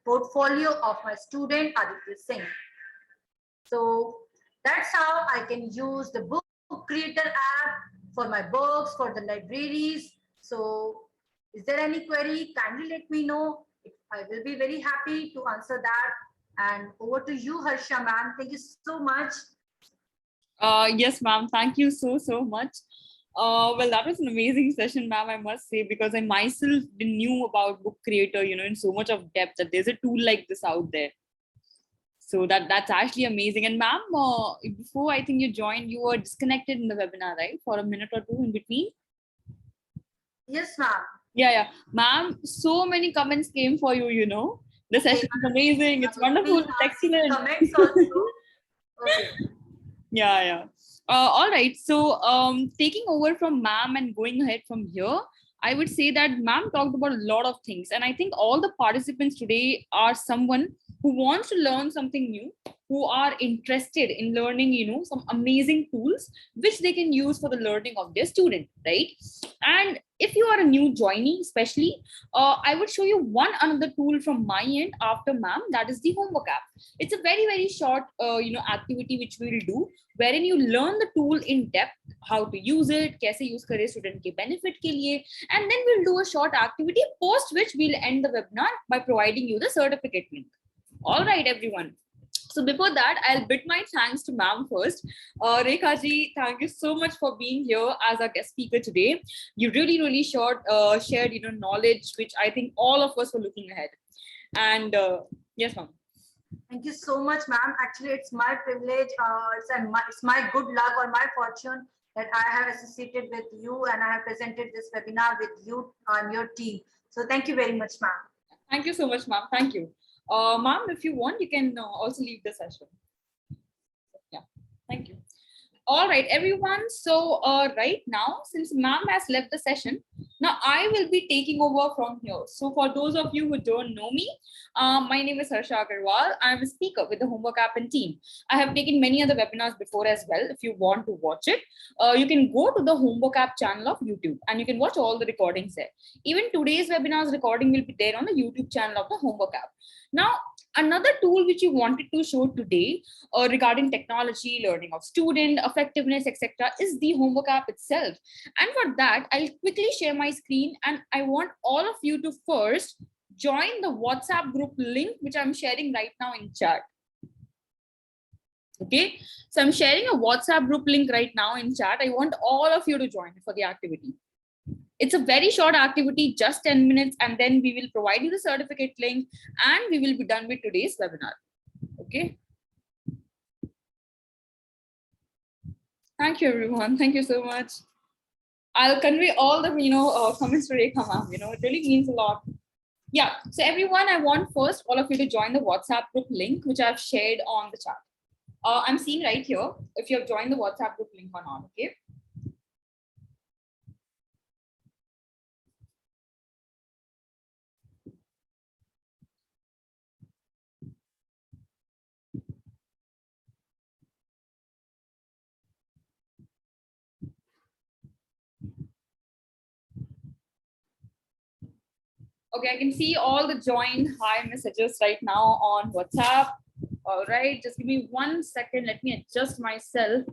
portfolio of my student Aditya Singh. So that's how I can use the book creator app for my books, for the libraries. So is there any query? Kindly let me know. I will be very happy to answer that. And over to you, Harsha ma'am. Thank you so much. Yes, ma'am. Thank you so much. Well, that was an amazing session, ma'am, I must say, because I myself knew about Book Creator, in so much of depth that there's a tool like this out there. So that's actually amazing. And ma'am, before I think you joined, you were disconnected in the webinar, right? For a minute or two in between? Yes, ma'am. Yeah. Ma'am, so many comments came for you, The session is amazing. It's wonderful. It's excellent. Comments also. Okay. Yeah. All right. So taking over from ma'am and going ahead from here, I would say that ma'am talked about a lot of things. And I think all the participants today are someone who wants to learn something new, who are interested in learning, some amazing tools which they can use for the learning of their student, right? And if you are a new joinee, especially, I would show you one another tool from my end after ma'am, that is the homework app. It's a very short, activity which we will do, wherein you learn the tool in depth, how to use it, kaise use kare student ke benefit ke liye, and then we'll do a short activity, post which we'll end the webinar by providing you the certificate link. All right, everyone. So before that, I'll bid my thanks to ma'am first. Rekha ji, thank you so much for being here as our guest speaker today. You really shared knowledge, which I think all of us were looking ahead. And yes, ma'am. Thank you so much, ma'am. Actually, it's my privilege. It's my good luck or my fortune that I have associated with you and I have presented this webinar with you and your team. So thank you very much, ma'am. Thank you so much, ma'am. Thank you. Ma'am, if you want, you can also leave the session. Yeah, thank you. All right, everyone. So right now, since ma'am has left the session, now I will be taking over from here. So for those of you who don't know me, my name is Harsha Agarwal. I'm a speaker with the Homework App and team. I have taken many other webinars before as well. If you want to watch it, you can go to the Homework App channel of YouTube and you can watch all the recordings there. Even today's webinar's recording will be there on the YouTube channel of the Homework App. Now, Another tool which we wanted to show today regarding technology, learning of student, effectiveness, etc., is the homework app itself. And for that, I'll quickly share my screen, and I want all of you to first join the WhatsApp group link, which I'm sharing right now in chat. Okay, so I'm sharing a WhatsApp group link right now in chat. I want all of you to join for the activity. It's a very short activity, just 10 minutes, and then we will provide you the certificate link and we will be done with today's webinar. Okay. Thank you, everyone. Thank you so much. I'll convey all the, comments to Rekha ma'am. It really means a lot. Yeah. So everyone, I want first all of you to join the WhatsApp group link, which I've shared on the chat. I'm seeing right here, if you have joined the WhatsApp group link or not, okay? Okay, I can see all the join hi messages right now on WhatsApp. All right, just give me 1 second. Let me adjust myself.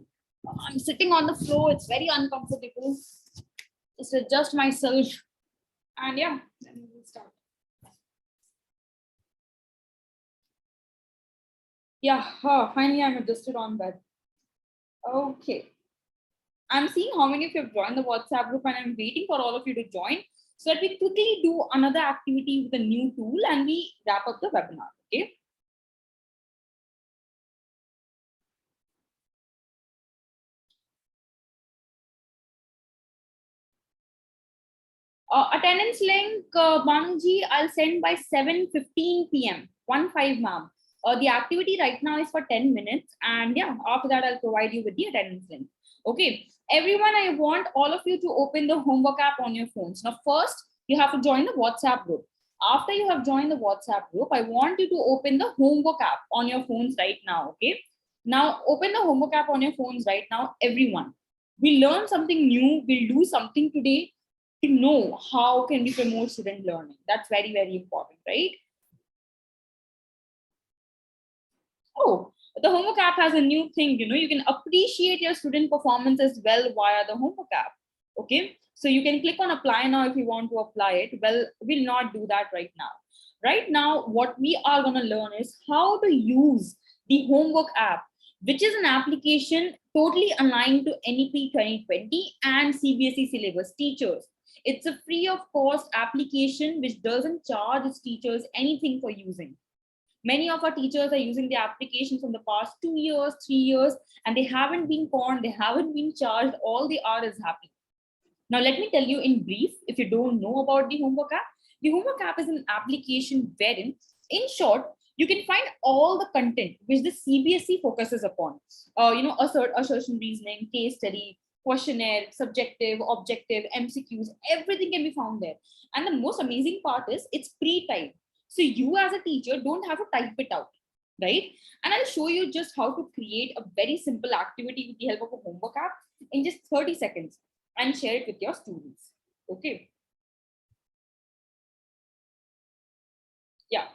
I'm sitting on the floor. It's very uncomfortable. Just adjust myself. And yeah, then we'll start. Yeah, finally I'm adjusted on bed. Okay. I'm seeing how many of you have joined the WhatsApp group, and I'm waiting for all of you to join so that we quickly do another activity with a new tool and we wrap up the webinar. Okay. Attendance link, Bangji, I'll send by 7:15 p.m. 1-5, ma'am. The activity right now is for 10 minutes. And yeah, after that, I'll provide you with the attendance link. Okay. Everyone, I want all of you to open the homework app on your phones. Now, first, you have to join the WhatsApp group. After you have joined the WhatsApp group, I want you to open the homework app on your phones right now. Okay. Now, open the homework app on your phones right now, everyone. We learn something new. We'll do something today to know how can we promote student learning. That's very, very important, right? Oh, the homework app has a new thing, you can appreciate your student performance as well via the homework app. Okay, so you can click on apply now if you want to apply it. Well, we'll not do that right now. Right now, what we are going to learn is how to use the homework app, which is an application totally aligned to NEP 2020 and CBSE syllabus teachers. It's a free of cost application which doesn't charge its teachers anything for using. Many of our teachers are using the application from the past 2 years, 3 years, and they haven't been conned, they haven't been charged, all they are is happy. Now, let me tell you in brief, if you don't know about the homework app, the homework app is an application wherein, in short, you can find all the content which the CBSE focuses upon. Assertion reasoning, case study, questionnaire, subjective, objective, MCQs, everything can be found there. And the most amazing part is it's pre-typed. So you as a teacher don't have to type it out, right? And I'll show you just how to create a very simple activity with the help of a homework app in just 30 seconds and share it with your students. Okay. Yeah.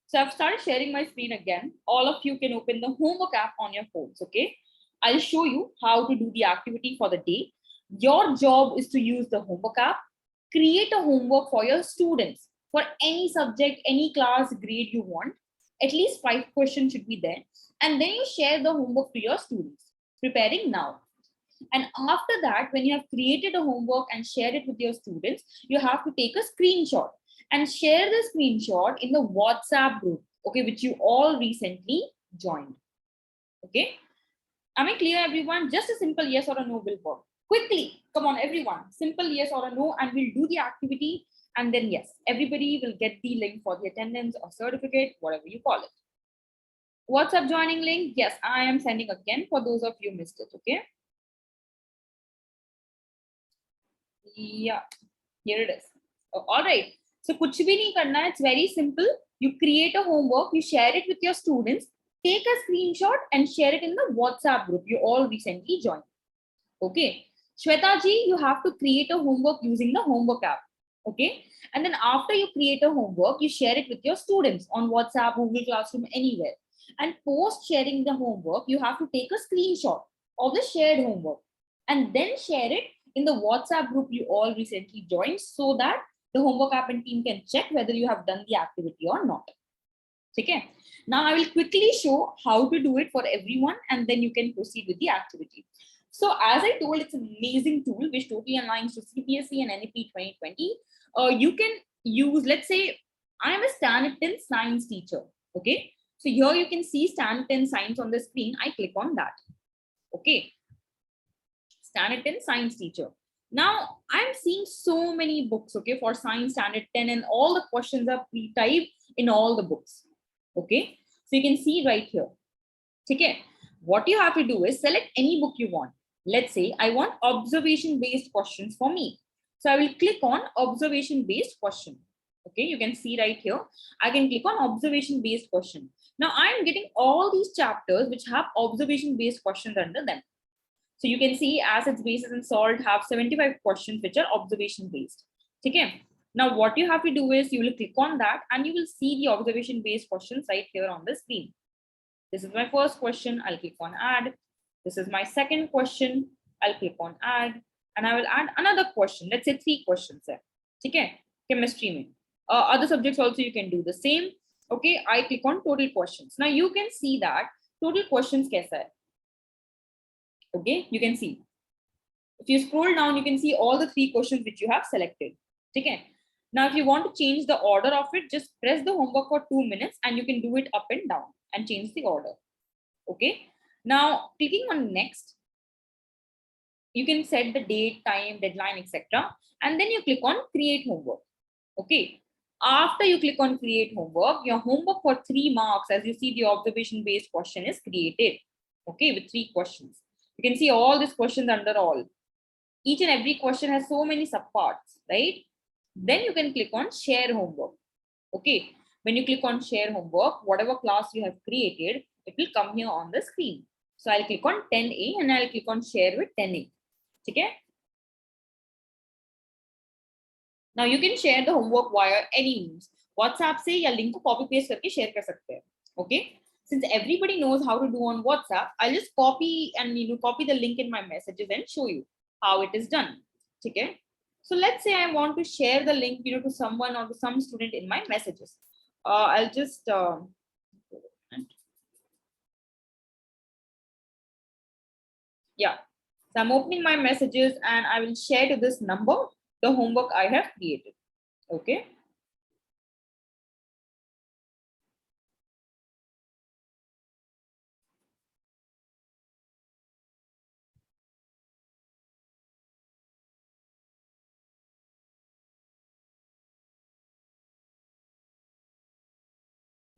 So I've started sharing my screen again. All of you can open the homework app on your phones. Okay. I'll show you how to do the activity for the day. Your job is to use the homework app, create a homework for your students for any subject, any class, grade you want. At least 5 questions should be there. And then you share the homework to your students. Preparing now. And after that, when you have created a homework and shared it with your students, you have to take a screenshot and share the screenshot in the WhatsApp group, okay, which you all recently joined. Okay. Am I clear, everyone? Just a simple yes or a no will work. Quickly, come on, everyone. Simple yes or a no, and we'll do the activity. And then, yes, everybody will get the link for the attendance or certificate, whatever you call it. WhatsApp joining link. Yes, I am sending again for those of you missed it. Okay. Yeah, here it is. All right. So, kuch bhi nahi karna. It's very simple. You create a homework, you share it with your students, take a screenshot and share it in the WhatsApp group you all recently joined. Okay. Shweta ji, you have to create a homework using the homework app. Okay. And then after you create a homework, you share it with your students on WhatsApp, Google Classroom, anywhere. And post sharing the homework, you have to take a screenshot of the shared homework and then share it in the WhatsApp group you all recently joined, so that the homework app and team can check whether you have done the activity or not. Okay. Now I will quickly show how to do it for everyone, and then you can proceed with the activity. So as I told, it's an amazing tool which totally aligns to CBSE and NEP 2020. You can use, let's say, I'm a standard 10 science teacher. Okay. So here you can see standard 10 science on the screen. I click on that. Okay. Standard 10 science teacher. Now I'm seeing so many books, okay, for science standard 10, and all the questions are pre-typed in all the books. Okay. So you can see right here. Okay. What you have to do is select any book you want. Let's say I want observation based questions for me. So I will click on observation based question. Okay, you can see right here. I can click on observation based question. Now I am getting all these chapters which have observation based questions under them. So you can see acids, bases, and salt have 75 questions which are observation based. Okay. Now what you have to do is you will click on that and you will see the observation based questions right here on the screen. This is my first question. I'll click on add. This is my second question. I'll click on add, and I will add another question. Let's say 3 questions there. Okay. Chemistry mein. Other subjects also you can do the same. Okay. I click on total questions. Now you can see that total questions kaisa hai. Okay. You can see. If you scroll down, you can see all the 3 questions which you have selected. Okay. Now, if you want to change the order of it, just press the homework for 2 minutes and you can do it up and down and change the order. Okay. Now, clicking on next, you can set the date, time, deadline, etc. And then you click on create homework. Okay. After you click on create homework, your homework for 3 marks, as you see, the observation based question is created. Okay. With 3 questions. You can see all these questions under all. Each and every question has so many subparts, right? Then you can click on share homework. Okay. When you click on share homework, whatever class you have created, it will come here on the screen. So I'll click on 10A and I'll click on share with 10A. Okay. Now you can share the homework via any means. WhatsApp से या link को copy paste करके share कर सकते हैं. Okay. Since everybody knows how to do on WhatsApp, I'll just copy and copy the link in my messages and show you how it is done. Okay. So let's say I want to share the link, to someone or to some student in my messages. I'll just yeah. So I'm opening my messages and I will share to this number the homework I have created. Okay.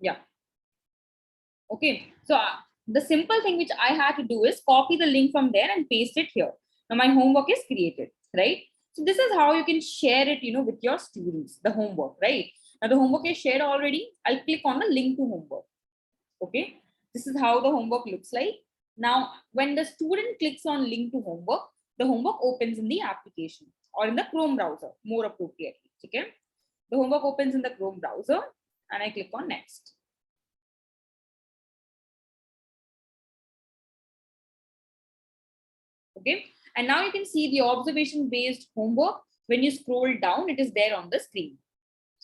Yeah. Okay. So the simple thing which I had to do is copy the link from there and paste it here. Now my homework is created, right? So this is how you can share it, with your students, the homework, right? Now the homework is shared already. I'll click on the link to homework. Okay. This is how the homework looks like. Now, when the student clicks on link to homework, the homework opens in the application or in the Chrome browser, more appropriately. Okay. The homework opens in the Chrome browser and I click on next. Okay. And now you can see the observation based homework. When you scroll down, it is there on the screen.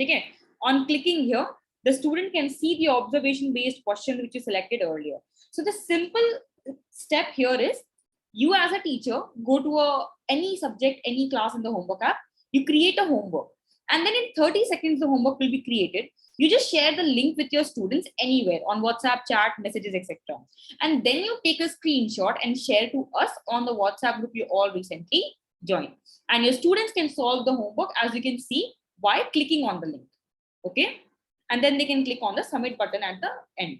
Okay. On clicking here, the student can see the observation based question which you selected earlier. So the simple step here is you as a teacher go to any subject, any class in the homework app, you create a homework, and then in 30 seconds the homework will be created. You just share the link with your students anywhere on WhatsApp, chat, messages, etc. And then you take a screenshot and share to us on the WhatsApp group you all recently joined. And your students can solve the homework, as you can see, by clicking on the link. Okay. And then they can click on the submit button at the end.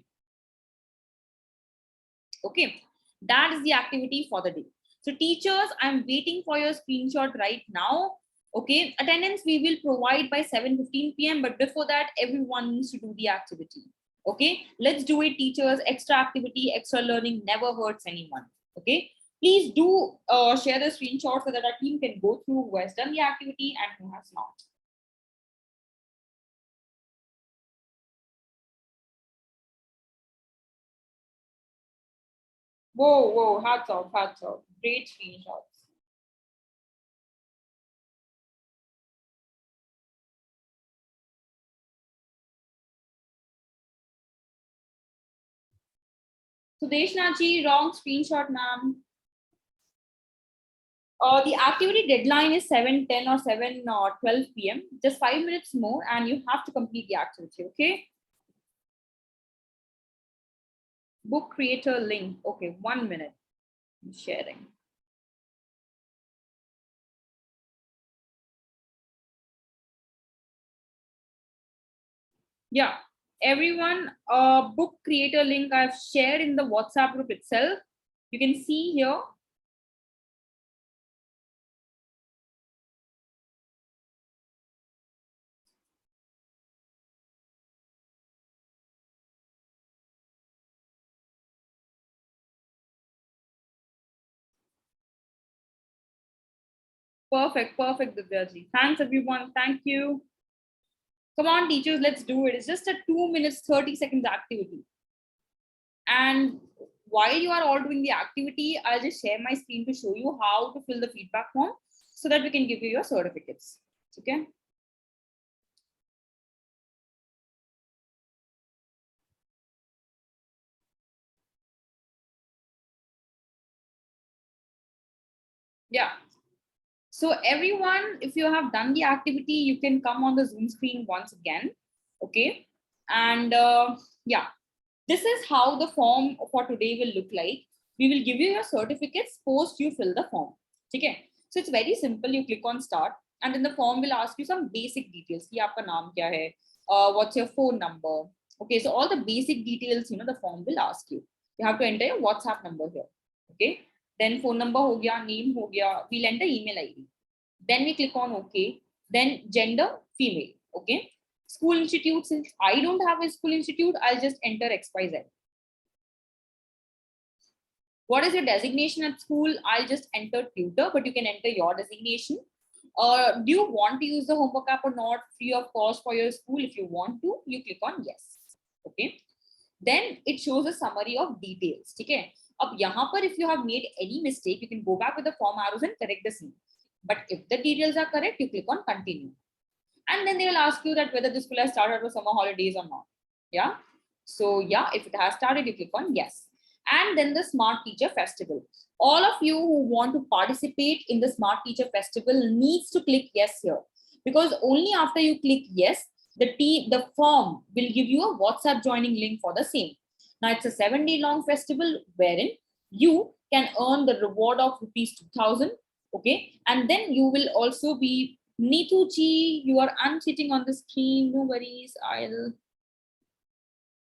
Okay. That is the activity for the day. So teachers, I'm waiting for your screenshot right now. Okay. Attendance we will provide by 7:15 p.m. But before that, everyone needs to do the activity. Okay. Let's do it, teachers. Extra activity, extra learning never hurts anyone. Okay. Please do share the screenshot so that our team can go through who has done the activity and who has not. Whoa, hats off, great screenshots. Sudeshnaji, wrong screenshot, ma'am. The activity deadline is 7:10 or 7:12 p.m. Just 5 minutes more and you have to complete the activity, okay? Book creator link. Okay, 1 minute. I'm sharing. Yeah, everyone, book creator link I've shared in the WhatsApp group itself. You can see here. Perfect, Divyaji. Thanks everyone. Thank you. Come on, teachers, let's do it. It's just a 2 minutes, 30 seconds activity. And while you are all doing the activity, I'll just share my screen to show you how to fill the feedback form so that we can give you your certificates. Okay. Yeah. So everyone, if you have done the activity, you can come on the Zoom screen once again. Okay. And yeah, this is how the form for today will look like. We will give you your certificates post you fill the form. Okay. So it's very simple. You click on start and then the form will ask you some basic details. Ki aapka naam kya hai? What's your phone number? Okay. So all the basic details, the form will ask you. You have to enter your WhatsApp number here. Okay. Then phone number ho gaya, name ho gaya. We'll enter email ID. Then we click on OK. Then gender, female. Okay. School institute, since I don't have a school institute, I'll just enter XYZ. What is your designation at school? I'll just enter tutor, but you can enter your designation. Do you want to use the homework app or not? Free of cost for your school. If you want to, you click on yes. Okay. Then it shows a summary of details. Okay. Ab yahan par, if you have made any mistake, you can go back with the form arrows and correct the same. But if the details are correct, you click on continue. And then they will ask you that whether the school has started for summer holidays or not. Yeah. So yeah, if it has started, you click on yes. And then the Smart Teacher Festival. All of you who want to participate in the Smart Teacher Festival needs to click yes here, because only after you click yes, the form will give you a WhatsApp joining link for the same. Now it's a 7-day long festival wherein you can earn the reward of rupees 2000. Okay, and then you will also be Neetu ji, you are unsitting on the screen. No worries, I'll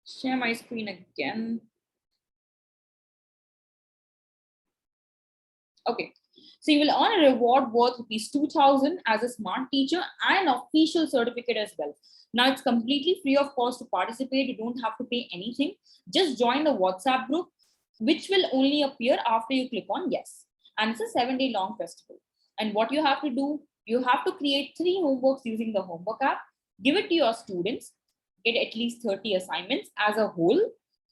share my screen again. Okay, so you will earn a reward worth rupees 2000 as a smart teacher and an official certificate as well. Now it's completely free of cost to participate. You don't have to pay anything. Just join the WhatsApp group, which will only appear after you click on yes. And it's a 7-day long festival. And what you have to do, you have to create 3 homeworks using the homework app, give it to your students, get at least 30 assignments as a whole,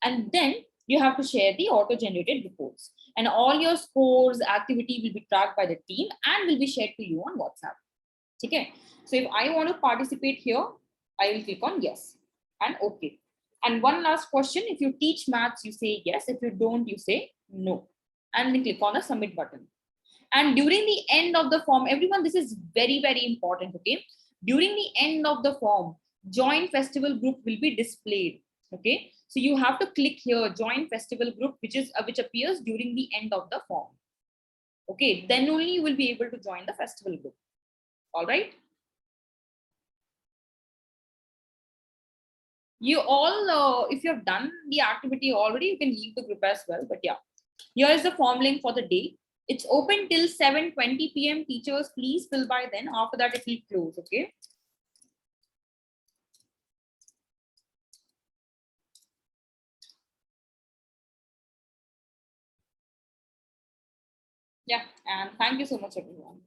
and then you have to share the auto-generated reports. And all your scores, activity will be tracked by the team and will be shared to you on WhatsApp. Okay. So if I want to participate here, I will click on yes and okay. And one last question, if you teach maths, you say yes. If you don't, you say no. And then click on the submit button. And during the end of the form, everyone, this is very, very important. Okay. During the end of the form, join festival group will be displayed. Okay. So you have to click here, join festival group, which appears during the end of the form. Okay. Then only you will be able to join the festival group. All right. You all, if you have done the activity already, you can leave the group as well. But yeah, here is the form link for the day. It's open till 7:20 p.m. Teachers, please fill by then. After that, it will close. Okay. Yeah, and thank you so much, everyone.